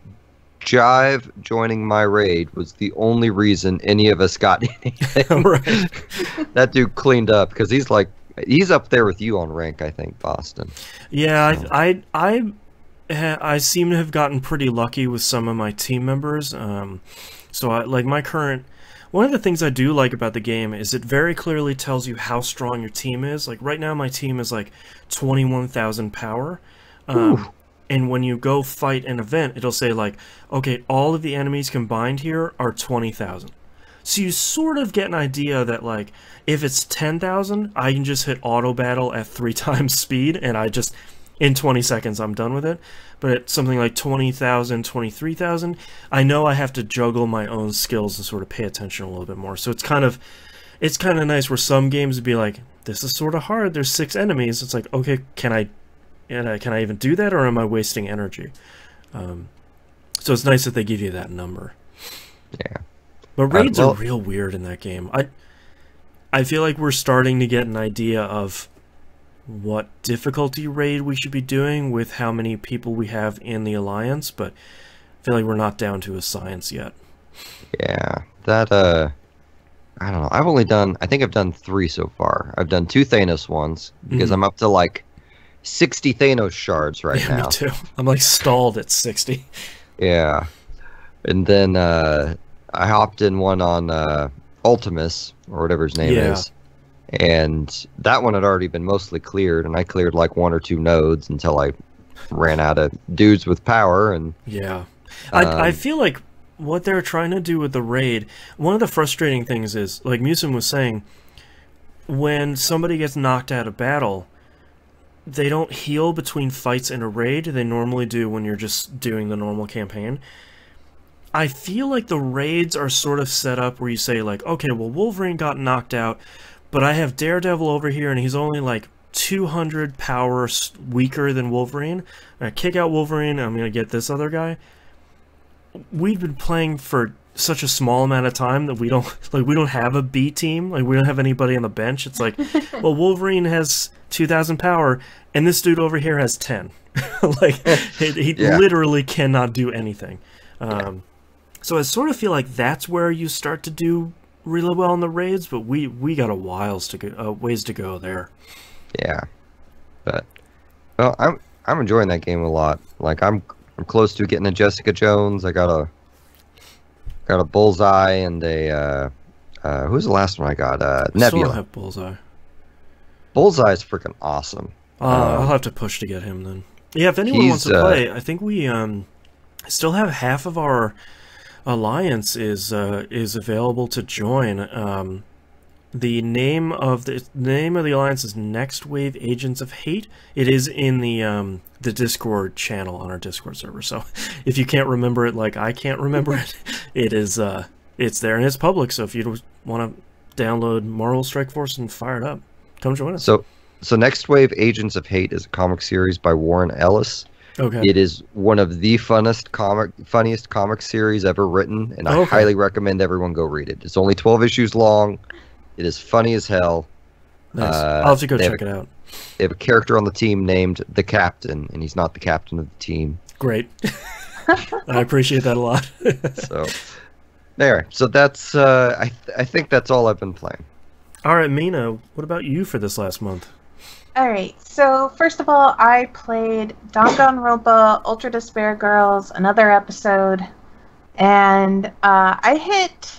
Jive joining my raid was the only reason any of us got anything.
Right.
That dude cleaned up, because he's like... He's up there with you on rank, I think, Boston.
Yeah, so. I seem to have gotten pretty lucky with some of my team members. So, like, my current... One of the things I do like about the game is it very clearly tells you how strong your team is. Like, right now my team is, like, 21,000 power. And when you go fight an event, it'll say, like, okay, all of the enemies combined here are 20,000. So you sort of get an idea that, like, if it's 10,000, I can just hit auto battle at 3 times speed, and I just... In 20 seconds, I'm done with it. But at something like 20,000, 23,000, I know I have to juggle my own skills and sort of pay attention a little bit more. So it's kind of nice where some games would be like, this is sort of hard. There's 6 enemies. It's like, okay, can I even do that, or am I wasting energy? So it's nice that they give you that number.
Yeah.
But raids are real weird in that game. I feel like we're starting to get an idea of what difficulty raid we should be doing with how many people we have in the Alliance, but I feel like we're not down to a science yet.
Yeah, that, I don't know. I think I've done 3 so far. I've done 2 Thanos ones, because I'm up to, like, 60 Thanos shards right now.
Me too. I'm, like, stalled at 60.
Yeah. And then, I hopped in one on, Ultimus, or whatever his name is. And that one had already been mostly cleared, and I cleared like 1 or 2 nodes until I ran out of dudes with power. And
yeah, I feel like what they're trying to do with the raid, one of the frustrating things is, like Musim was saying, when somebody gets knocked out of battle, they don't heal between fights in a raid. They normally do when you're just doing the normal campaign. I feel like the raids are sort of set up where you say, like, okay, well, Wolverine got knocked out, but I have Daredevil over here, and he's only, like, 200 power weaker than Wolverine. I kick out Wolverine, and I'm going to get this other guy. We've been playing for such a small amount of time that we don't have a B team. Like, we don't have anybody on the bench. It's like, well, Wolverine has 2,000 power, and this dude over here has 10. Like, he literally cannot do anything. So I sort of feel like that's where you start to do really well in the raids, but we got a ways to go there.
Yeah, but well, I'm enjoying that game a lot. Like I'm close to getting a Jessica Jones. I got a Bullseye and a who's the last one I got? Nebula.
Still don't have Bullseye.
Bullseye's freaking awesome.
I'll have to push to get him then. Yeah, if anyone wants to play, I think we still have half of our alliance is available to join. The name of the alliance is Next Wave Agents of Hate. It is in the Discord channel on our Discord server. So if you can't remember it, like I can't remember it, it's there and it's public. So if you want to download Marvel Strike Force and fire it up, come join us.
So Next Wave Agents of Hate is a comic series by Warren Ellis.
Okay.
It is one of the funniest comic series ever written, and I highly recommend everyone go read it. It's only 12 issues long. It is funny as hell.
Nice. I'll have to go check it out.
They have a character on the team named the Captain, and he's not the captain of the team.
Great. I appreciate that a lot.
So, there. So that's I think that's all I've been playing.
All right, Mina, what about you for this last month?
Alright, so first of all, I played Danganronpa Ultra Despair Girls, another episode, and I hit,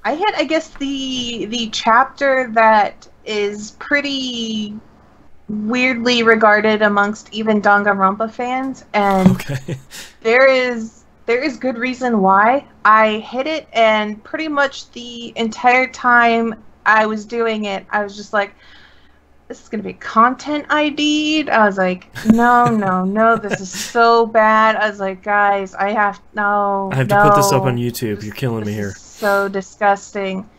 I guess, the chapter that is pretty weirdly regarded amongst even Danganronpa fans, and there is good reason why. I hit it, and pretty much the entire time I was doing it, I was just like, this is going to be content ID'd. I was like, no, this is so bad. I was like, guys, I have to put this up on YouTube. You're killing me here. So disgusting.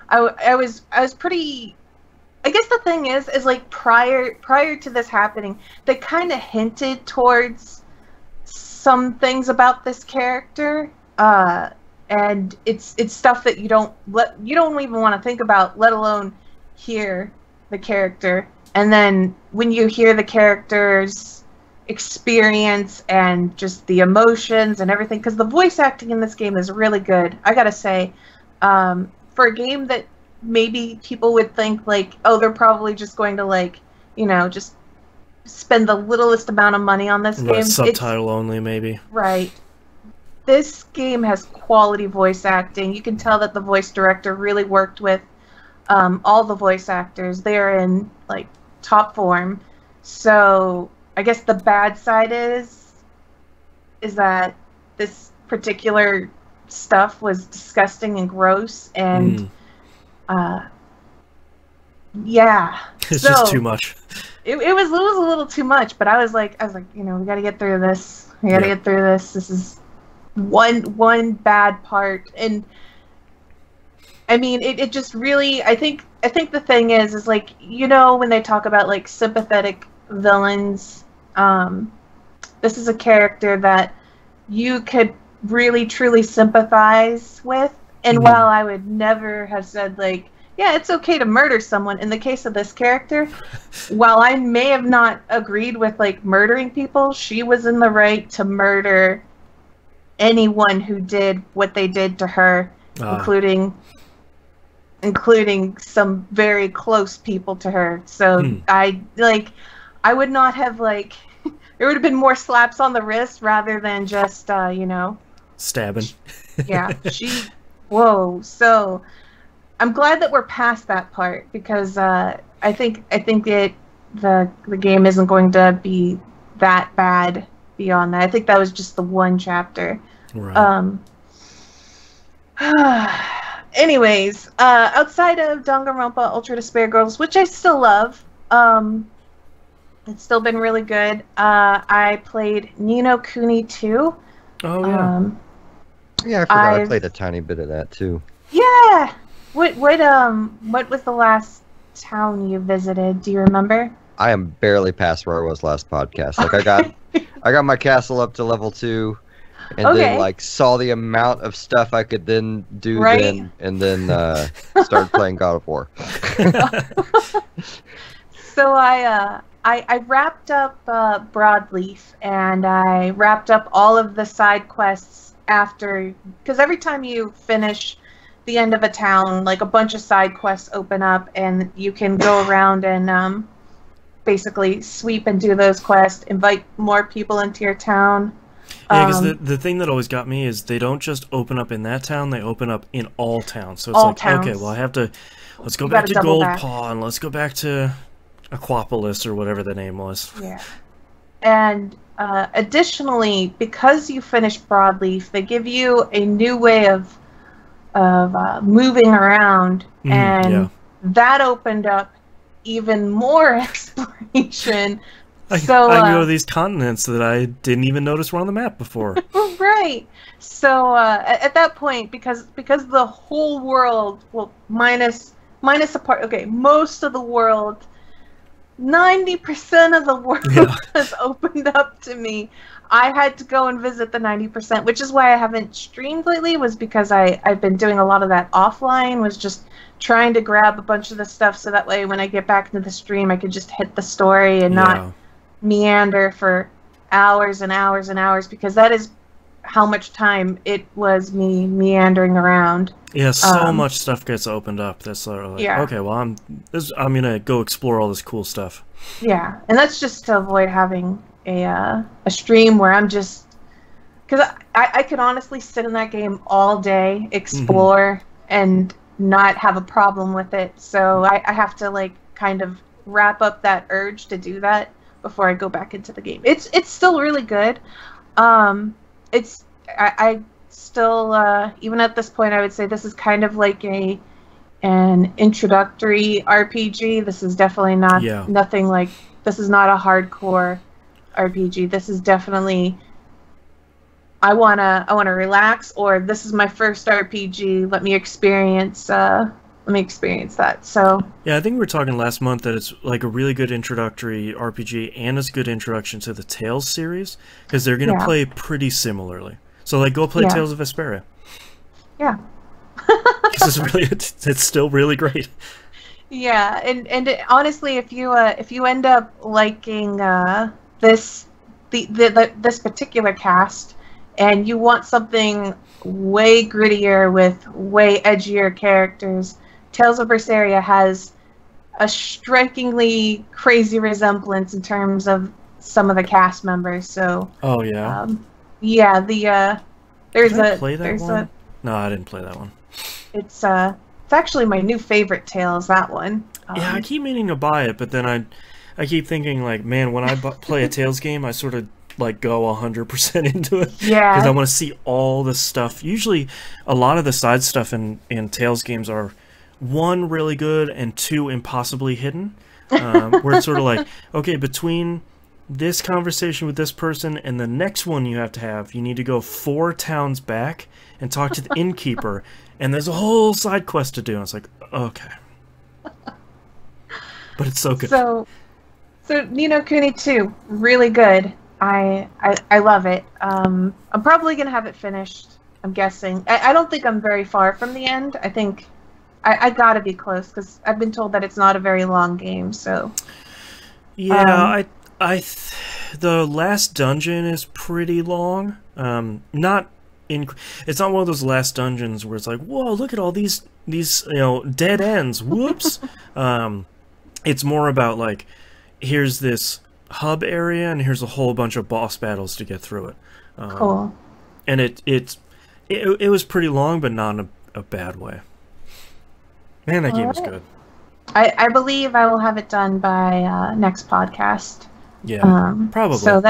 I was pretty, I guess the thing is like prior to this happening, they kind of hinted towards some things about this character, and it's stuff that you don't even want to think about, let alone hear the character. And then when you hear the character's experience and just the emotions and everything, because the voice acting in this game is really good, I gotta say, for a game that maybe people would think like, oh, they're probably just going to, like, you know, just spend the littlest amount of money on this game,
subtitle only maybe,
right? This game has quality voice acting. You can tell that the voice director really worked with all the voice actors. They're in like top form. So I guess the bad side is that this particular stuff was disgusting and gross, and yeah,
it's just too much.
It was a little too much, but I was like, you know, we got to get through this. We got to get through this. This is one bad part, and I mean, it just really, I think the thing is like, you know, when they talk about like sympathetic villains, this is a character that you could really truly sympathize with. And while I would never have said like, yeah, it's okay to murder someone, in the case of this character, while I may have not agreed with like murdering people, she was in the right to murder anyone who did what they did to her, including some very close people to her. So I would not have, like, there would have been more slaps on the wrist rather than just you know,
stabbing.
Yeah, whoa. So I'm glad that we're past that part, because I think the game isn't going to be that bad beyond that. I think that was just the one chapter.
Right.
Anyways, outside of Danganronpa Ultra Despair Girls, which I still love, it's still been really good. I played Ni no Kuni 2.
Oh yeah.
Yeah, I forgot I played a tiny bit of that too.
Yeah. What was the last town you visited? Do you remember?
I am barely past where I was last podcast. Like I got my castle up to level 2, and then like saw the amount of stuff I could then do then, and then started playing God of War.
So I wrapped up Broadleaf, and I wrapped up all of the side quests after, because every time you finish the end of a town, like a bunch of side quests open up, and you can go around and basically sweep and do those quests, invite more people into your town.
Yeah, because the thing that always got me is they don't just open up in that town, they open up in all towns. So it's all like, towns. Okay, well I have to, let's go back to Goldpaw, and let's go back to Aquapolis, or whatever the name was. Yeah.
And additionally, because you finished Broadleaf, they give you a new way of moving around, and that opened up even more exploration.
I can go to these continents that I didn't even notice were on the map before.
Right. So at that point, because the whole world, well, minus a part, okay, most of the world, 90% of the world has opened up to me. I had to go and visit the 90%, which is why I haven't streamed lately, was because I've been doing a lot of that offline, was just trying to grab a bunch of the stuff so that way when I get back into the stream I could just hit the story and not meander for hours and hours and hours, because that is how much time it was me meandering around.
Yeah, so much stuff gets opened up. That's sort of like, okay, well I'm gonna go explore all this cool stuff.
Yeah, and that's just to avoid having a stream where I'm just, because I could honestly sit in that game all day, explore, and not have a problem with it. So I have to like kind of wrap up that urge to do that before I go back into the game. It's still really good. I still even at this point I would say this is kind of like an introductory RPG. This is definitely not nothing like, this is not a hardcore RPG. This is definitely, I wanna relax, or this is my first RPG. Let me experience that. So
yeah, I think we were talking last month that it's like a really good introductory RPG, and it's a good introduction to the Tales series, because they're gonna play pretty similarly. So like, go play Tales of Vesperia. Yeah. Because it's still really great.
Yeah, and honestly, if you end up liking this particular cast, and you want something way grittier with way edgier characters, Tales of Berseria has a strikingly crazy resemblance in terms of some of the cast members. So yeah, there's a
no, I didn't play that one.
It's actually my new favorite Tales, that one.
Yeah, I keep meaning to buy it, but then I keep thinking, like, man, when I play a Tales game, I sort of like go 100% into it. Yeah. Because I want to see all the stuff. Usually, a lot of the side stuff in Tales games are, 1, really good, and 2, impossibly hidden. Where it's sort of like, okay, between this conversation with this person and the next one you need to go 4 towns back and talk to the innkeeper, and there's a whole side quest to do. And it's like, okay. But it's so good.
So Ni no Kuni 2, really good. I love it. I'm probably going to have it finished, I'm guessing. I don't think I'm very far from the end. I think I gotta be close, because I've been told that it's not a very long game, so...
Yeah, the last dungeon is pretty long. It's not one of those last dungeons where it's like, whoa, look at all these dead ends. Whoops. It's more about like, here's this hub area, and here's a whole bunch of boss battles to get through it.
Cool.
And it was pretty long, but not in a bad way. Man, that game was good.
I believe I will have it done by next podcast.
Yeah, probably.
So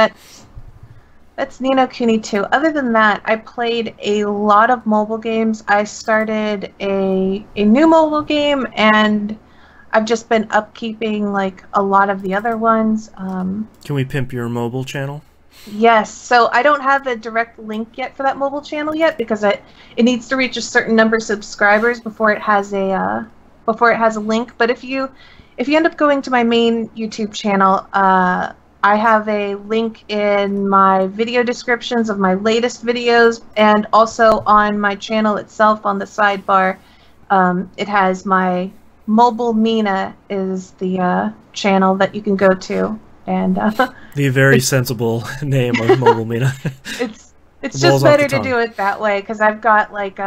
That's Ni no Kuni 2. Other than that, I played a lot of mobile games. I started a new mobile game, and I've just been upkeeping like a lot of the other ones.
Can we pimp your mobile channel?
Yes. So I don't have a direct link yet for that mobile channel yet because it needs to reach a certain number of subscribers before it has a link. But if you end up going to my main YouTube channel, I have a link in my video descriptions of my latest videos, and also on my channel itself on the sidebar. It has my Mobile Mina is the channel that you can go to, and
the very sensible name of Mobile Mina.
It's just better to do it that way because I've got like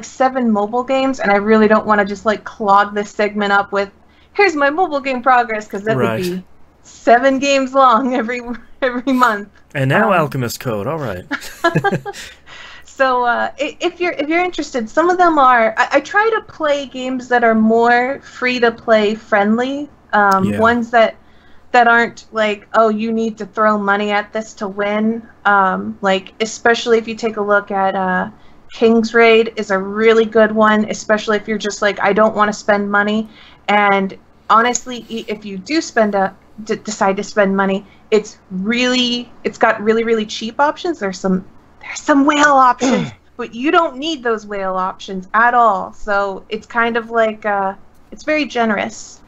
7 mobile games, and I really don't want to just like clog this segment up with here's my mobile game progress because that would be 7 games long every month.
And now Alchemist Code. All right.
So if you're interested, some of them are. I try to play games that are more free to play friendly. Ones that aren't like, oh, you need to throw money at this to win. Like especially if you take a look at King's Raid is a really good one, especially if you're just like, I don't want to spend money. And honestly, if you do decide to spend money, it's got really cheap options. There's some whale options, but you don't need those whale options at all. So it's kind of like it's very generous.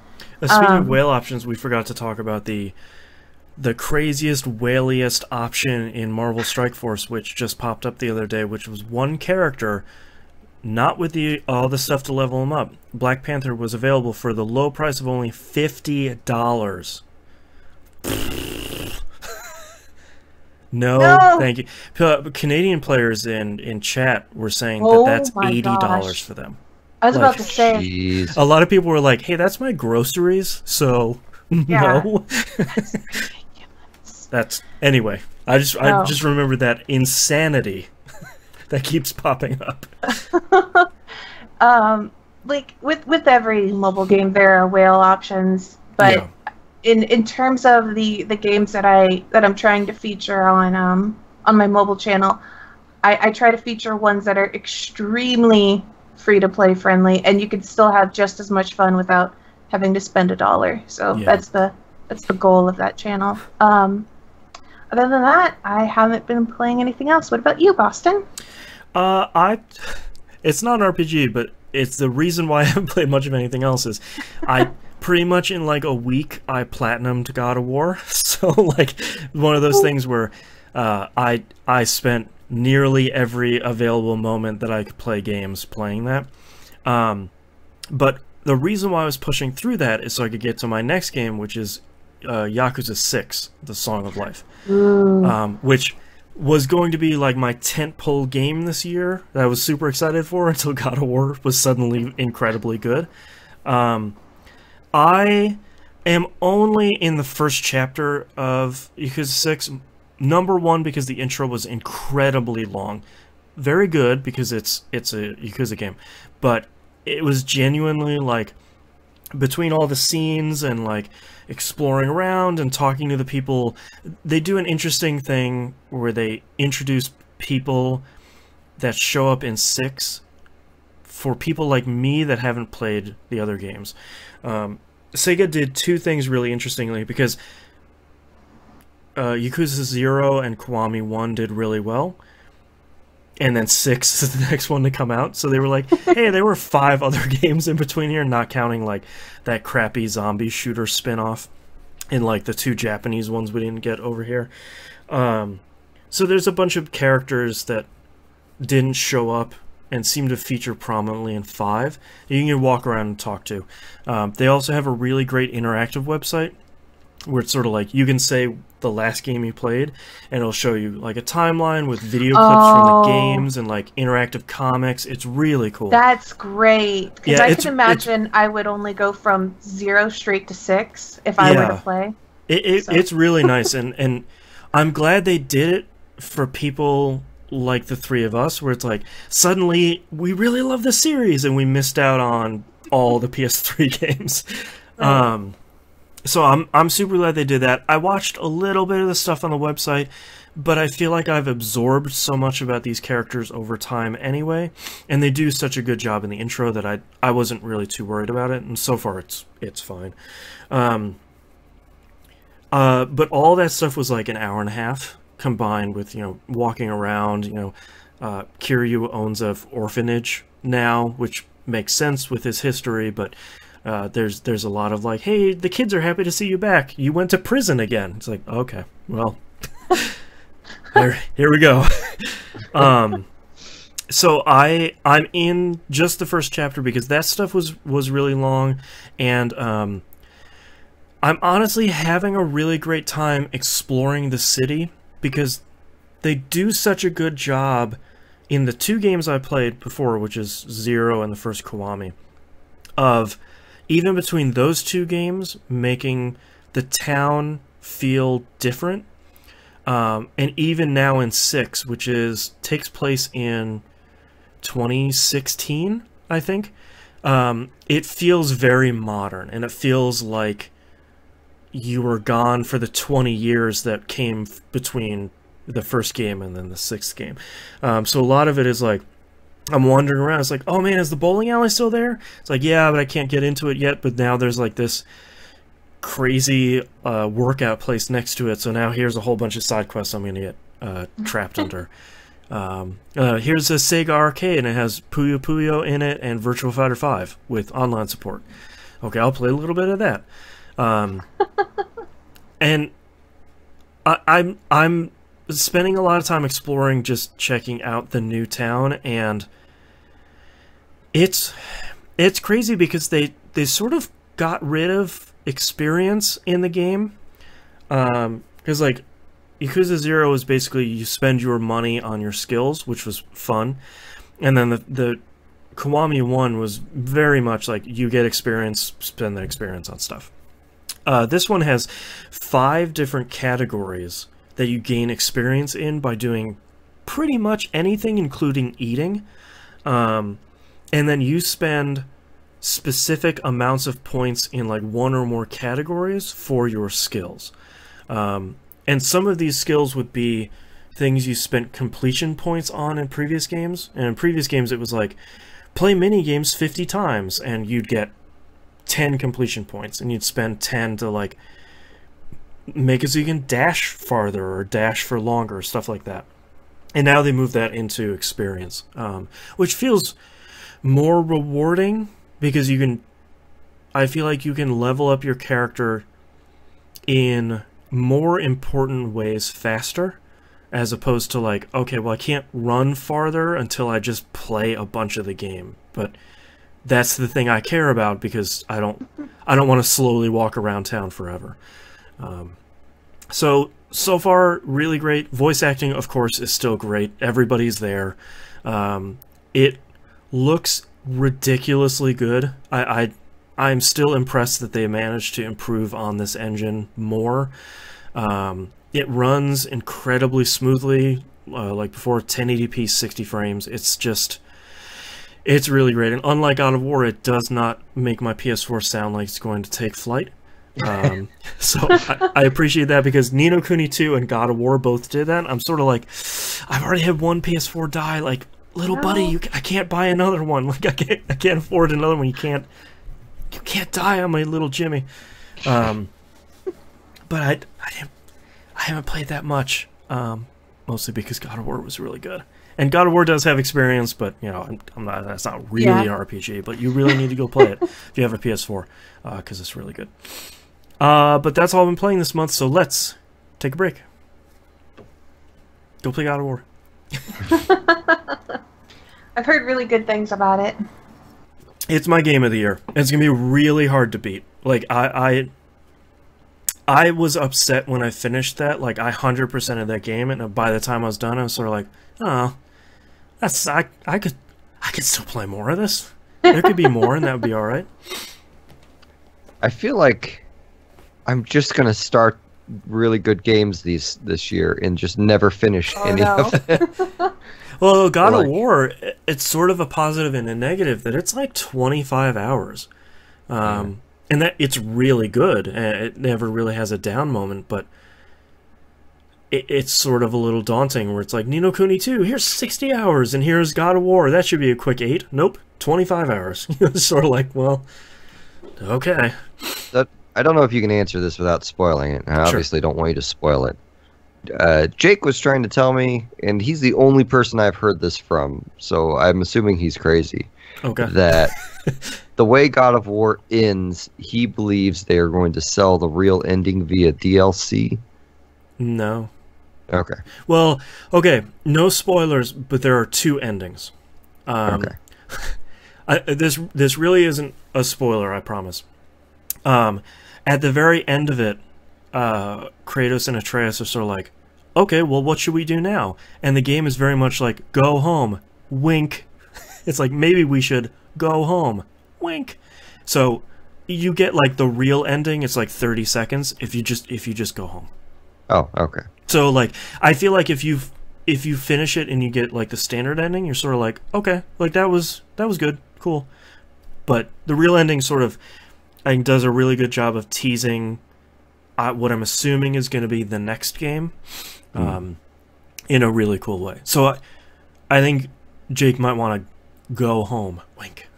Speaking of whale options, we forgot to talk about the craziest, whaliest option in Marvel Strike Force, which just popped up the other day, which was one character, not with all the stuff to level him up. Black Panther was available for the low price of only $50. No, thank you. Canadian players in chat were saying that's $80 for them.
I was about to say.
A lot of people were like, hey, that's my groceries, so no. That's anyway. I just remember that insanity that keeps popping up.
Like with every mobile game there are whale options, but in terms of the games that I'm trying to feature on my mobile channel, I try to feature ones that are extremely free to play friendly, and you can still have just as much fun without having to spend $1. So that's the goal of that channel. Other than that, I haven't been playing anything else. What about you, Boston?
It's not an RPG, but it's the reason why I haven't played much of anything else is I pretty much in like a week I platinumed God of War. So like one of those things where I spent nearly every available moment that I could play games playing that. But the reason why I was pushing through that is so I could get to my next game, which is Yakuza 6, The Song of Life, which was going to be like my tentpole game this year that I was super excited for until God of War was suddenly incredibly good. I am only in the first chapter of Yakuza 6. Number one, because the intro was incredibly long. Very good, because it's a Yakuza game. But it was genuinely, like, between all the scenes and, like, exploring around and talking to the people, they do an interesting thing where they introduce people that show up in 6 for people like me that haven't played the other games. Sega did 2 things really interestingly, because Yakuza 0 and Kiwami 1 did really well, and then 6 is the next one to come out, so they were like, hey, there were 5 other games in between here, not counting like that crappy zombie shooter spin-off and like the 2 Japanese ones we didn't get over here. So there's a bunch of characters that didn't show up and seem to feature prominently in 5 you can walk around and talk to. They also have a really great interactive website where it's sort of like you can say the last game you played and it'll show you like a timeline with video clips from the games and like interactive comics. It's really cool.
That's great, because I can imagine I would only go from 0 straight to 6 if I were to play.
It's really nice, and I'm glad they did it for people like the 3 of us, where it's like suddenly we really love the series and we missed out on all the PS3 games. Right. So I'm super glad they did that. I watched a little bit of the stuff on the website, but I feel like I've absorbed so much about these characters over time anyway, and they do such a good job in the intro that I wasn't really too worried about it, and so far it's fine. But all that stuff was like an hour and a half combined with, you know, walking around. You know, Kiryu owns a orphanage now, which makes sense with his history, but there's a lot of like, hey, the kids are happy to see you back. You went to prison again. It's like, okay, well, here we go. So I'm in just the first chapter because that stuff was really long, and I'm honestly having a really great time exploring the city because they do such a good job in the 2 games I played before, which is Zero and the first Kiwami, of even between those 2 games making the town feel different. And even now in 6, which takes place in 2016, I think, it feels very modern, and it feels like you were gone for the 20 years that came between the first game and then the 6th game. So a lot of it is like, I'm wandering around, it's like, oh man, is the bowling alley still there? It's like, yeah, but I can't get into it yet, but now there's like this crazy workout place next to it, so now here's a whole bunch of side quests I'm going to get trapped under. Here's a Sega arcade, and it has Puyo Puyo in it and Virtua Fighter 5 with online support. Okay, I'll play a little bit of that. And I'm spending a lot of time exploring, just checking out the new town, and it's crazy because they sort of got rid of experience in the game, because like Yakuza 0 is basically you spend your money on your skills, which was fun, and then the Kiwami 1 was very much like you get experience, spend that experience on stuff. This one has 5 different categories that you gain experience in by doing pretty much anything, including eating. And then you spend specific amounts of points in like 1 or more categories for your skills. And some of these skills would be things you spent completion points on in previous games. And in previous games it was like, play mini games 50 times and you'd get 10 completion points, and you'd spend 10 to like make it so you can dash farther or dash for longer, stuff like that. And now they move that into experience, which feels more rewarding because you can, I feel like you can level up your character in more important ways faster, as opposed to like, okay, well, I can't run farther until I just play a bunch of the game, but that's the thing I care about because I don't want to slowly walk around town forever. So far, really great. Voice acting, of course, is still great. Everybody's there. It looks ridiculously good. I'm still impressed that they managed to improve on this engine more. It runs incredibly smoothly, like before, 1080p, 60 frames. It's really great, and unlike God of War, it does not make my PS4 sound like it's going to take flight. So I appreciate that because Ni no Kuni 2 and God of War both did that. I'm sort of like, I've already had one PS4 die. Like, little buddy, I can't buy another one. Like, I can't afford another one. You can't die on my little Jimmy. But I haven't played that much, mostly because God of War was really good. And God of War does have experience, but you know, that's not really an RPG. But you really need to go play it if you have a PS4, because it's really good. But that's all I've been playing this month. So let's take a break. Go play God of War.
I've heard really good things about it.
It's my game of the year. It's gonna be really hard to beat. Like I was upset when I finished that. Like I 100% of that game, and by the time I was done, I was sort of like, oh. I could still play more of this. There could be more, and that would be all right.
I feel like I'm just gonna start really good games this year and just never finish any of it.
Well, God of War, it's sort of a positive and a negative that it's like 25 hours, and that it's really good. It never really has a down moment, but it's sort of a little daunting where it's like, Ni no Kuni 2, here's 60 hours, and here's God of War. That should be a quick 8. Nope, 25 hours. It's sort of like, well, okay.
I don't know if you can answer this without spoiling it. I obviously don't want you to spoil it. Jake was trying to tell me, and he's the only person I've heard this from, so I'm assuming he's crazy.
Okay.
That the way God of War ends, he believes they are going to sell the real ending via DLC.
No.
Okay.
Well, okay, no spoilers, but there are 2 endings.
Okay.
This really isn't a spoiler, I promise. At the very end of it, Kratos and Atreus are sort of like, okay, well, what should we do now? And the game is very much like, go home, wink. It's like, maybe we should go home, wink. So you get like the real ending. It's like 30 seconds if you just go home.
Oh, okay.
So like, I feel like if you finish it and you get like the standard ending, you're sort of like, okay, like that was good, cool. But the real ending sort of, I think, does a really good job of teasing what I'm assuming is going to be the next game, in a really cool way. So I think Jake might want to go home. Wink.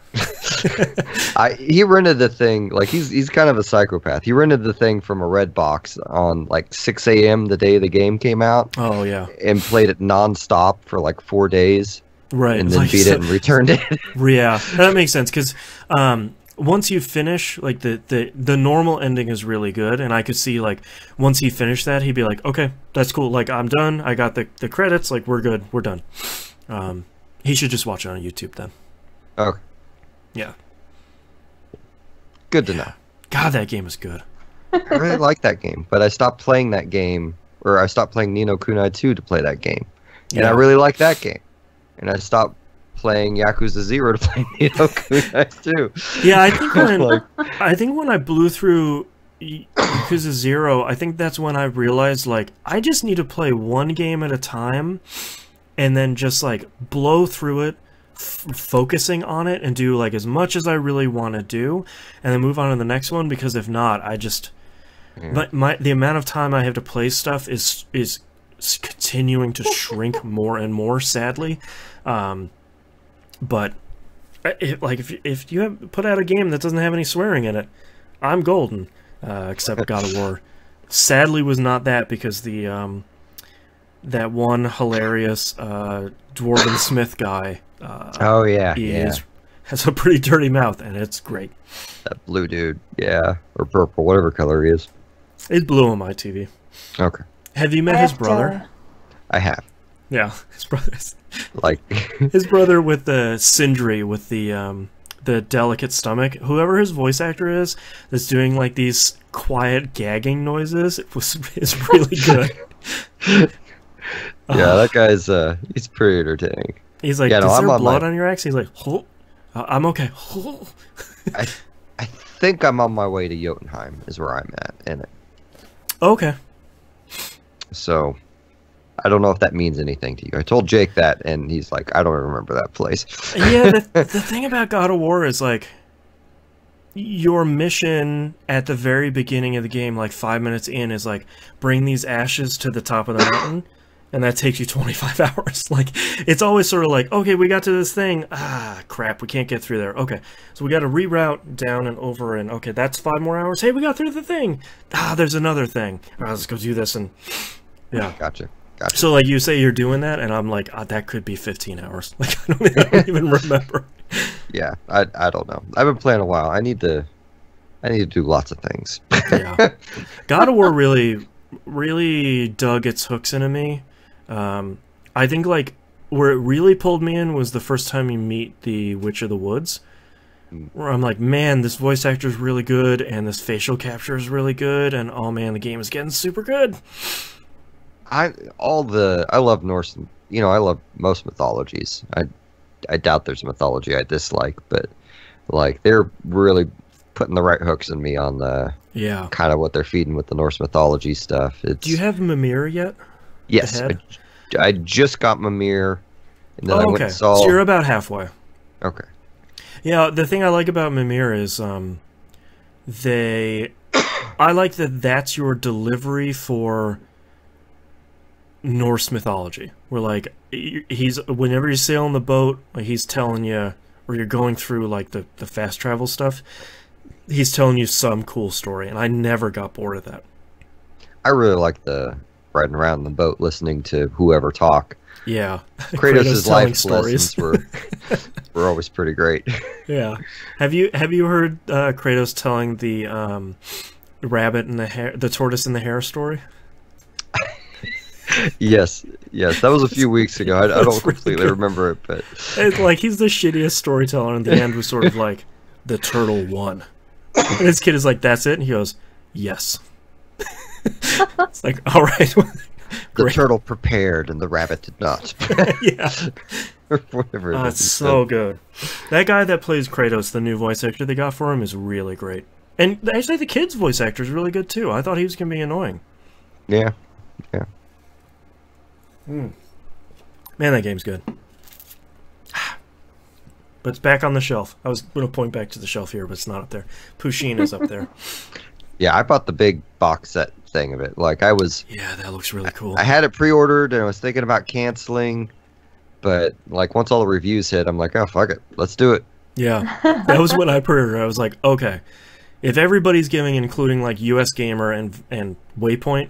He rented the thing, like he's kind of a psychopath. He rented the thing from a red box on like 6 a.m. the day the game came out.
Oh yeah.
And played it nonstop for like 4 days.
Right.
And then beat it and returned it.
Yeah, that makes sense because once you finish, like the normal ending is really good, and I could see like once he finished that, he'd be like, okay, that's cool. Like I'm done. I got the credits. Like we're good. We're done. He should just watch it on YouTube then.
Okay.
Yeah.
Good to know.
God, that game is good.
I really like that game, but I stopped playing that game, or I stopped playing Ni no Kuni 2 to play that game. And I really like that game. And I stopped playing Yakuza 0 to play Ni no Kuni 2.
Yeah, I think when I blew through Yakuza 0, I think that's when I realized, like, I just need to play one game at a time and then just, like, blow through it, focusing on it and do like as much as I really want to do, and then move on to the next one, because if not, I just but the amount of time I have to play stuff is continuing to shrink more and more, sadly. But if you have put out a game that doesn't have any swearing in it, I'm golden. Except God of War sadly was not that, because the that one hilarious Dwarven Smith guy.
Oh yeah,
has a pretty dirty mouth, and it's great.
That blue dude, yeah, or purple, whatever color he is.
It's blue on my TV.
Okay.
Have you met his brother?
I have.
Yeah, his brother's
like
his brother with the Sindri with the delicate stomach. Whoever his voice actor is, that's doing like these quiet gagging noises, is really good.
Yeah, that guy's he's pretty entertaining.
He's like, is there blood on your axe? He's like, oh, I'm okay.
I think I'm on my way to Jotunheim is where I'm at in it.
Okay.
So, I don't know if that means anything to you. I told Jake that, and he's like, I don't remember that place.
Yeah, the thing about God of War is, like, your mission at the very beginning of the game, like 5 minutes in, is like, bring these ashes to the top of the mountain. And that takes you 25 hours. Like, it's always sort of like, okay, we got to this thing. Ah, crap, we can't get through there. Okay, so we got to reroute down and over, and okay, that's 5 more hours. Hey, we got through the thing. Ah, there's another thing. All right, let's go do this, and yeah.
Gotcha.
So, like, you say you're doing that, and I'm like, that could be 15 hours. Like, I don't even remember.
Yeah, I don't know. I've been playing a while. I need to do lots of things.
Yeah. God of War really dug its hooks into me. I think, like, where it really pulled me in was the first time you meet the Witch of the Woods, where I'm like, man, this voice actor is really good, and this facial capture is really good, and oh man, the game is getting super good.
I love Norse, I love most mythologies. I doubt there's a mythology I dislike, but like they're really putting the right hooks in me on the kind of what they're feeding with the Norse mythology stuff. Do
you have Mimir yet?
Yes, I just got Mimir, and then I went and saw.
So you're about halfway.
Okay.
Yeah, the thing I like about Mimir is I like that that's your delivery for Norse mythology, where like he's whenever you sail on the boat, like he's telling you, or you're going through like the fast travel stuff, he's telling you some cool story, and I never got bored of that.
I really like the riding around in the boat, listening to whoever talk.
Yeah,
Kratos' life lessons were always pretty great.
Yeah, have you heard Kratos telling the rabbit and the tortoise and the hare story?
Yes, that was a few weeks ago. I don't completely remember it, but
it's like he's the shittiest storyteller, and the end was sort of like the turtle won, and his kid is like, "That's it," and he goes, "Yes." It's like, all right.
The turtle prepared and the rabbit did not.
Yeah.
Or whatever.
Oh, it's so good. That guy that plays Kratos, the new voice actor they got for him, is really great. And actually, the kid's voice actor is really good too. I thought he was going to be annoying.
Yeah.
Man, that game's good. But it's back on the shelf. I was going to point back to the shelf here, but it's not up there. Pusheen is up there.
Yeah, I bought the big box set thing of it. Like, I was...
Yeah, that looks really cool.
I had it pre-ordered, and I was thinking about canceling, but, like, once all the reviews hit, I'm like, oh, fuck it. Let's do it.
Yeah, that was when I pre-ordered. I was like, okay, if everybody's giving, including, like, US Gamer and Waypoint,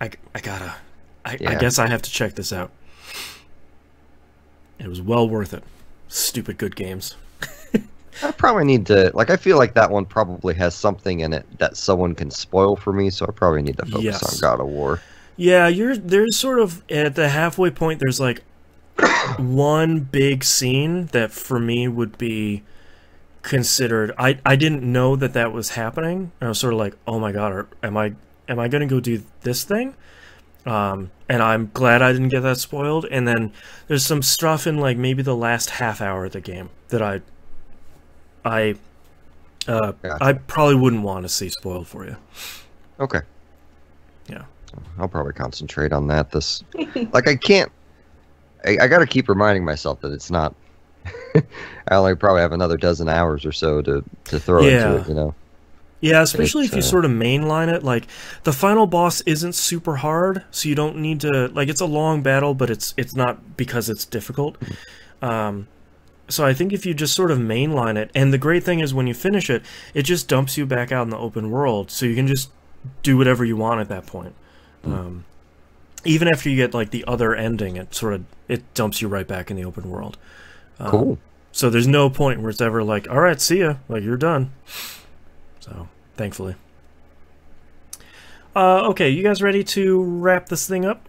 I guess I have to check this out. It was well worth it. Stupid good games.
I probably need to, like, I feel like that one probably has something in it that someone can spoil for me, so I probably need to focus on God of War.
Yeah, there's sort of, at the halfway point, there's, like, one big scene that, for me, would be considered, I didn't know that was happening. I was sort of like, oh my god, am I going to go do this thing? And I'm glad I didn't get that spoiled. And then there's some stuff in, like, maybe the last half hour of the game that I probably wouldn't want to see spoiled for you.
Okay.
Yeah.
I'll probably concentrate on that. Like, I can't... I gotta keep reminding myself that it's not... I only probably have another dozen hours or so to throw into it, you know?
Yeah, especially if you sort of mainline it. Like, the final boss isn't super hard, so you don't need to... Like, it's a long battle, but it's not because it's difficult. So I think if you just sort of mainline it, and the great thing is when you finish it, it just dumps you back out in the open world, so you can just do whatever you want at that point. Even after you get, like, the other ending, it dumps you right back in the open world.
Cool.
So there's no point where it's ever like, all right, see ya, like, you're done. So, thankfully. Okay, you guys ready to wrap this thing up?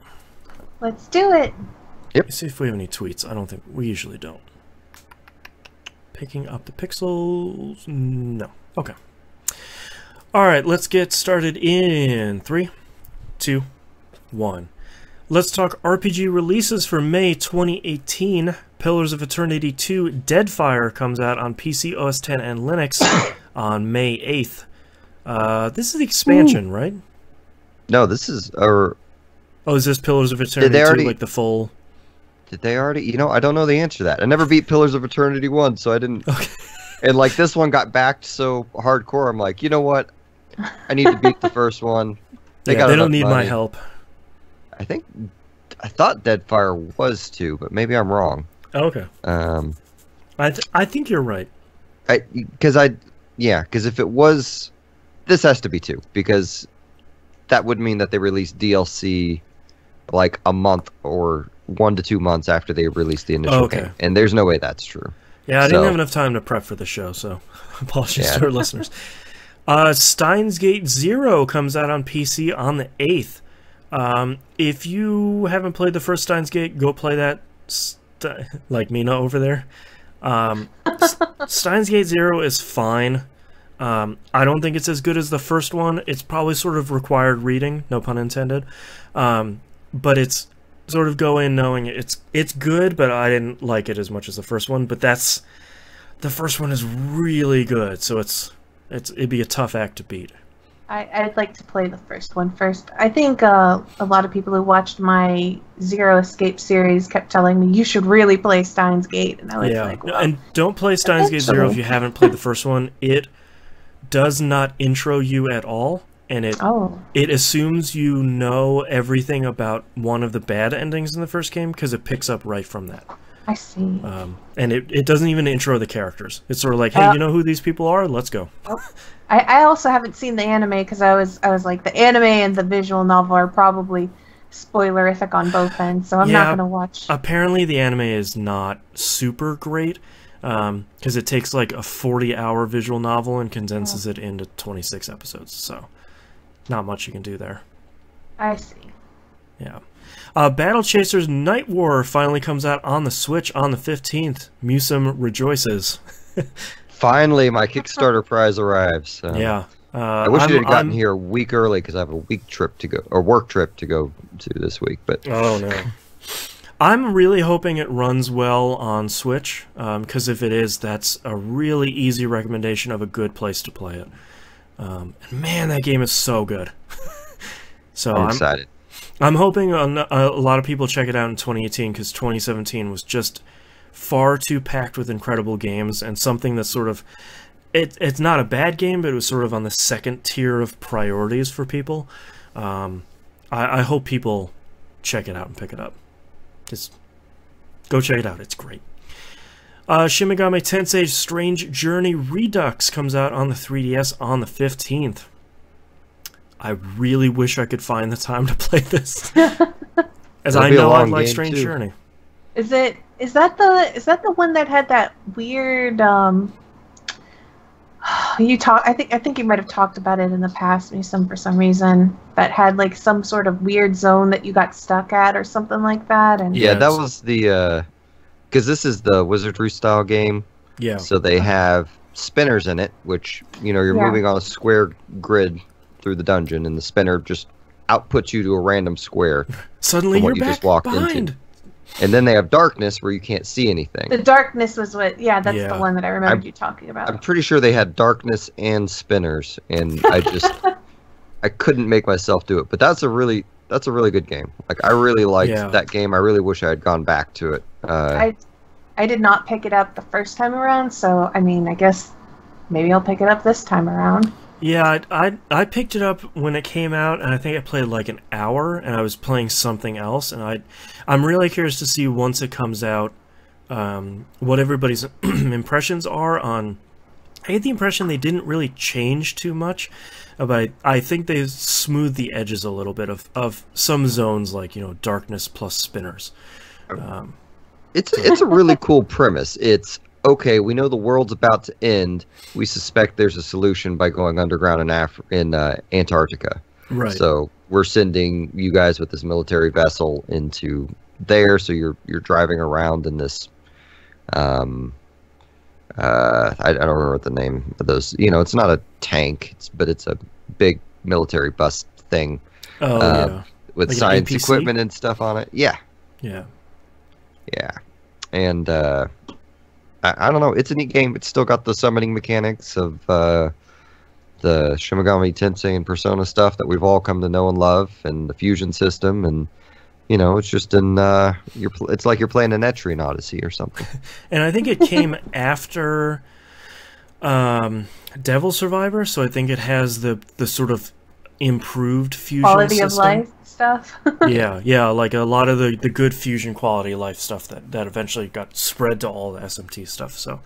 Let's do it.
Yep.
Let's see if we have any tweets. I don't think we usually don't. Picking up the pixels. No. Okay. Alright, let's get started in 3, 2, 1. Let's talk RPG releases for May 2018. Pillars of Eternity 2 Deadfire comes out on PC, OS X, and Linux on May 8th. This is the expansion, right?
No, this is...
Oh, is this Pillars of Eternity 2, like the full...
Did they already? You know, I don't know the answer to that. I never beat Pillars of Eternity 1, so I didn't...
Okay.
And, like, this one got backed so hardcore, I'm like, you know what? I need to beat the first one.
They don't need my help.
I thought Deadfire was 2, but maybe I'm wrong.
Oh, okay. I think you're right.
Because if it was... This has to be 2, because that would mean that they released DLC, like, a month or 1 to 2 months after they released the initial game. And there's no way that's true.
Yeah, I didn't have enough time to prep for the show, so apologies to our listeners. Steins Gate Zero comes out on PC on the 8th. If you haven't played the first Steins Gate, go play that, like Mina over there. Steins Gate Zero is fine. I don't think it's as good as the first one. It's probably sort of required reading, no pun intended. But it's sort of go in knowing it's good, but I didn't like it as much as the first one. But the first one is really good, so it'd be a tough act to beat.
I'd like to play the first one first. I think a lot of people who watched my Zero Escape series kept telling me you should really play Steins Gate, and I was like, well,
and don't play Steins Gate Zero if you haven't played the first one. It does not intro you at all. and it assumes you know everything about one of the bad endings in the first game because it picks up right from that.
I see.
And it doesn't even intro the characters. It's sort of like, hey, you know who these people are? Let's go.
I also haven't seen the anime because I was like, the anime and the visual novel are probably spoilerific on both ends, so I'm not going to watch.
Apparently the anime is not super great because it takes like a 40-hour visual novel and condenses it into 26 episodes, so not much you can do there.
I see.
Yeah. Battle Chasers Night War finally comes out on the Switch on the 15th. Musum rejoices.
Finally, my Kickstarter prize arrives.
Yeah.
I wish it had gotten here a week early because I have a week trip to go, or work trip to go to this week. But
oh no, I'm really hoping it runs well on Switch because if it is, that's a really easy recommendation of a good place to play it. And man, that game is so good. So
I'm excited.
I'm hoping a lot of people check it out in 2018 because 2017 was just far too packed with incredible games and something that's sort of. It's not a bad game, but it was sort of on the second tier of priorities for people. I hope people check it out and pick it up. Just go check it out. It's great. Shin Megami Tensei Strange Journey Redux comes out on the 3DS on the 15th. I really wish I could find the time to play this. As I know I like Strange Journey.
Is that the one that had that weird I think you might have talked about it in the past, for some reason, that had like some sort of weird zone that you got stuck at or something like that. And
yeah, that was the because this is the Wizardry style game.
Yeah.
So they have spinners in it, which you're moving on a square grid through the dungeon, and the spinner just outputs you to a random square.
Suddenly you're back behind.
And then they have darkness where you can't see anything.
The darkness was that's the one that I remembered you talking about.
I'm pretty sure they had darkness and spinners, and I couldn't make myself do it. But that's a really good game. Like I really liked that game. I really wish I had gone back to it.
I did not pick it up the first time around, so I mean, I guess maybe I'll pick it up this time around.
Yeah, I picked it up when it came out, and I think I played like an hour, and I was playing something else, and I'm really curious to see once it comes out what everybody's impressions are on. I get the impression they didn't really change too much, but I think they smoothed the edges a little bit of some zones, like darkness plus spinners.
It's a really cool premise. It's okay, we know the world's about to end. We suspect there's a solution by going underground in Antarctica. Right. So we're sending you guys with this military vessel into there. So you're driving around in this. I don't remember what the name of those. It's not a tank, but it's a big military bus thing.
Oh yeah.
With like science equipment and stuff on it. Yeah.
Yeah.
Yeah. And I don't know. It's a neat game. It's still got the summoning mechanics of the Shin Megami Tensei and Persona stuff that we've all come to know and love, and the fusion system, and it's just it's like you're playing an Etrian Odyssey or something.
And I think it came after Devil Survivor, so I think it has the sort of improved fusion
quality
system.
Of life stuff.
yeah, like a lot of the good fusion quality of life stuff that eventually got spread to all the SMT stuff. So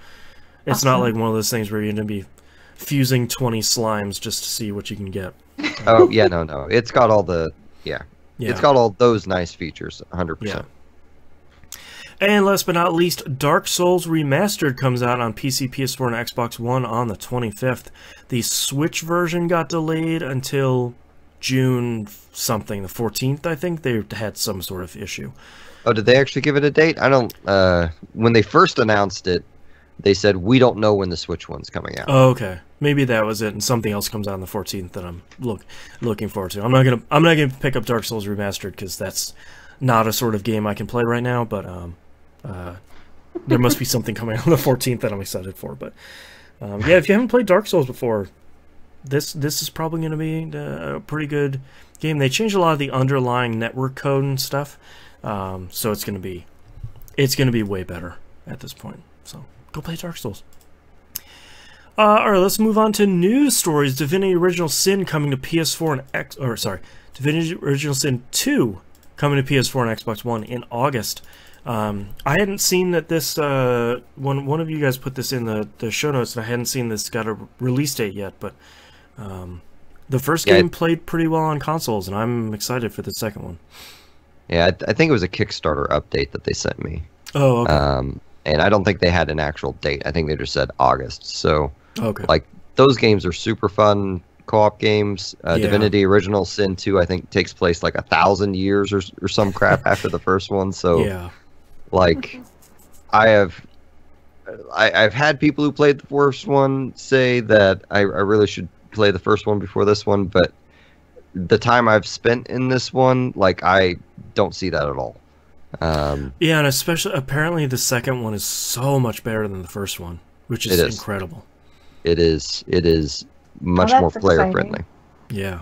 it's not like one of those things where you're going to be fusing 20 slimes just to see what you can get.
Oh yeah, no, it's got all the it's got all those nice features, 100%.
Yeah. And last but not least, Dark Souls Remastered comes out on PC, PS4, and Xbox One on the 25th. The Switch version got delayed until June something, the 14th, I think. They had some sort of issue.
Oh, did they actually give it a date? I don't... when they first announced it, they said, we don't know when the Switch one's coming out.
Oh, okay. Maybe that was it, and something else comes out on the 14th that I'm looking forward to. I'm not gonna pick up Dark Souls Remastered, because that's not a sort of game I can play right now, but... there must be something coming on the 14th that I'm excited for. But yeah, if you haven't played Dark Souls before, this is probably going to be a pretty good game. They changed a lot of the underlying network code and stuff, so it's going to be way better at this point. So go play Dark Souls. All right, let's move on to news stories. Divinity Original Sin coming to PS4 and Divinity Original Sin 2 coming to PS4 and Xbox One in August. I hadn't seen that this, one of you guys put this in the show notes, and I hadn't seen this got a release date yet, but the first game played pretty well on consoles, and I'm excited for the second one.
Yeah, I think it was a Kickstarter update that they sent me.
Oh, okay.
And I don't think they had an actual date. I think they just said August. So,
okay.
Like, those games are super fun co-op games. Divinity Original Sin 2, I think, takes place like 1,000 years or some crap after the first one. So,
yeah.
Like, I've had people who played the first one say that I really should play the first one before this one, but the time I've spent in this one, like, I don't see that at all.
Yeah, and especially, apparently the second one is so much better than the first one, which is incredible.
It is much more player-friendly.
Yeah.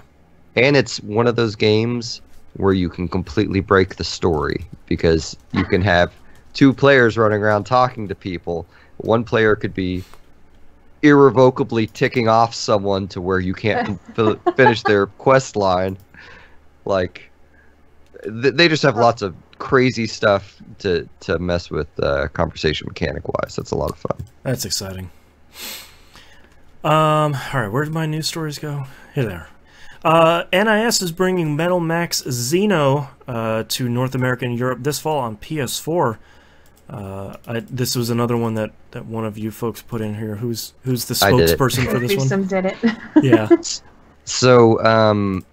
And it's one of those games where you can completely break the story, because you can have two players running around talking to people. One player could be irrevocably ticking off someone to where you can't finish their quest line. Like, they just have lots of crazy stuff to mess with conversation mechanic wise. That's a lot of fun.
That's exciting. All right, where did my news stories go? Here they are. NIS is bringing Metal Max Xeno to North America and Europe this fall on PS4. This was another one that one of you folks put in here. Who's the spokesperson for this one?
Some did it.
Yeah.
So,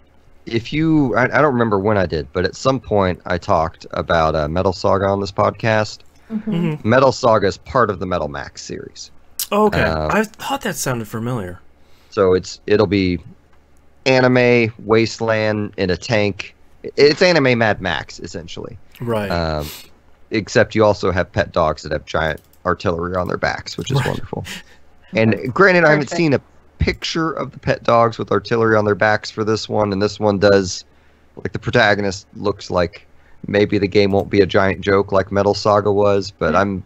if you, I don't remember when I did, but at some point I talked about Metal Saga on this podcast.
Mm-hmm.
Metal Saga is part of the Metal Max series.
Oh, okay. I thought that sounded familiar.
So it'll be anime wasteland in a tank. It's anime Mad Max, essentially.
Right.
Except you also have pet dogs that have giant artillery on their backs, which is wonderful. And granted, I haven't seen a picture of the pet dogs with artillery on their backs for this one, and this one does, like, the protagonist looks like maybe the game won't be a giant joke like Metal Saga was, but I'm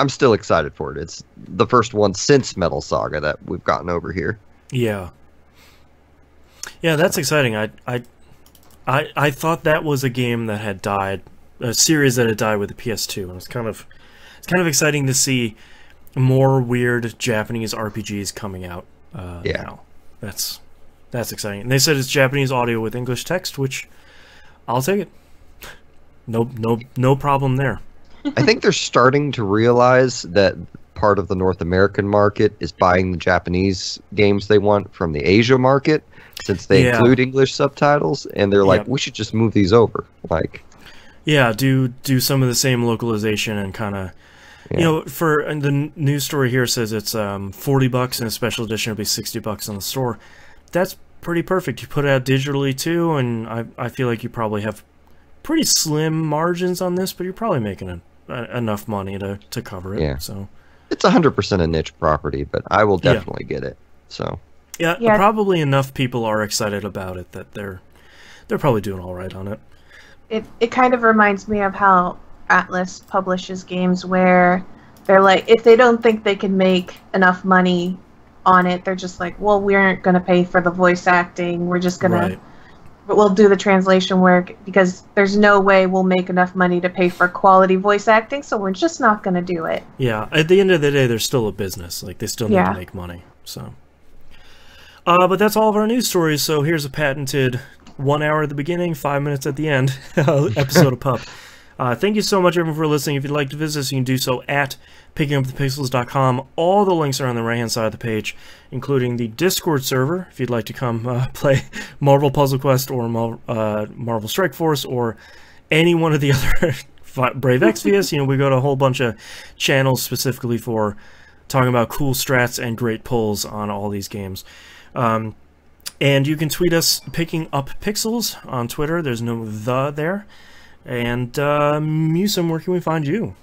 still excited for it. It's the first one since Metal Saga that we've gotten over here.
Yeah. Yeah, that's exciting. I thought that was a game that had died, a series that had died with the PS2, and it's kind of exciting to see more weird Japanese RPGs coming out now. That's exciting. And they said it's Japanese audio with English text, which I'll take it. No problem there.
I think they're starting to realize that part of the North American market is buying the Japanese games they want from the Asia market, since they include English subtitles, and they're like, we should just move these over. Like,
yeah, do some of the same localization and kind of, you know, and the news story here says it's $40 and a special edition will be $60 on the store. That's pretty perfect. You put it out digitally too, and I feel like you probably have pretty slim margins on this, but you're probably making enough money to cover it.
Yeah.
So
it's 100% a niche property, but I will definitely get it. So
yeah, probably enough people are excited about it that they're probably doing all right on it.
It kind of reminds me of how Atlas publishes games where they're like, if they don't think they can make enough money on it, they're just like, well, we aren't going to pay for the voice acting. We're just going to, we'll do the translation work because there's no way we'll make enough money to pay for quality voice acting, so we're just not going to do it.
Yeah, at the end of the day, they're still a business. Like, they still need to make money. So, but that's all of our news stories. So here's a patented 1 hour at the beginning, 5 minutes at the end episode of PUP. Thank you so much, everyone, for listening. If you'd like to visit us, you can do so at pickingupthepixels.com. All the links are on the right-hand side of the page, including the Discord server, if you'd like to come play Marvel Puzzle Quest or Marvel Strike Force or any one of the other Brave Exvius. You know, we got a whole bunch of channels specifically for talking about cool strats and great pulls on all these games. And you can tweet us Picking Up Pixels on Twitter. There's no "the" there. And Musum, where can we find you?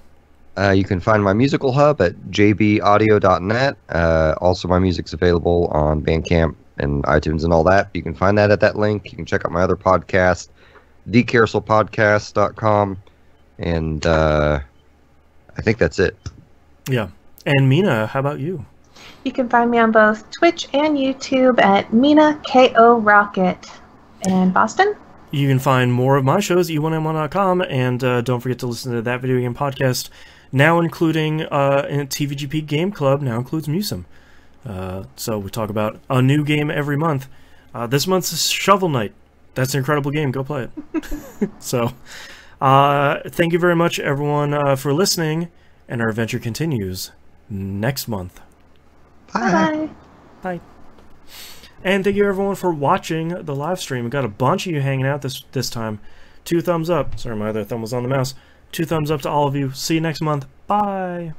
You can find my musical hub at jbaudio.net. Also, my music's available on Bandcamp and iTunes and all that. You can find that at that link. You can check out my other podcast, thecarouselpodcast.com. And I think that's it.
Yeah. And Mina, how about you?
You can find me on both Twitch and YouTube at Mina KO Rocket. And Boston?
You can find more of my shows at e1m1.com, and don't forget to listen to That Video Game Podcast, now including TVGP Game Club, now includes Musum. So we talk about a new game every month. This month's is Shovel Knight. That's an incredible game. Go play it. So, thank you very much, everyone, for listening, and our adventure continues next month.
Bye.
Bye. And thank you, everyone, for watching the live stream. We got a bunch of you hanging out this time. 2 thumbs up. Sorry, my other thumb was on the mouse. 2 thumbs up to all of you. See you next month. Bye.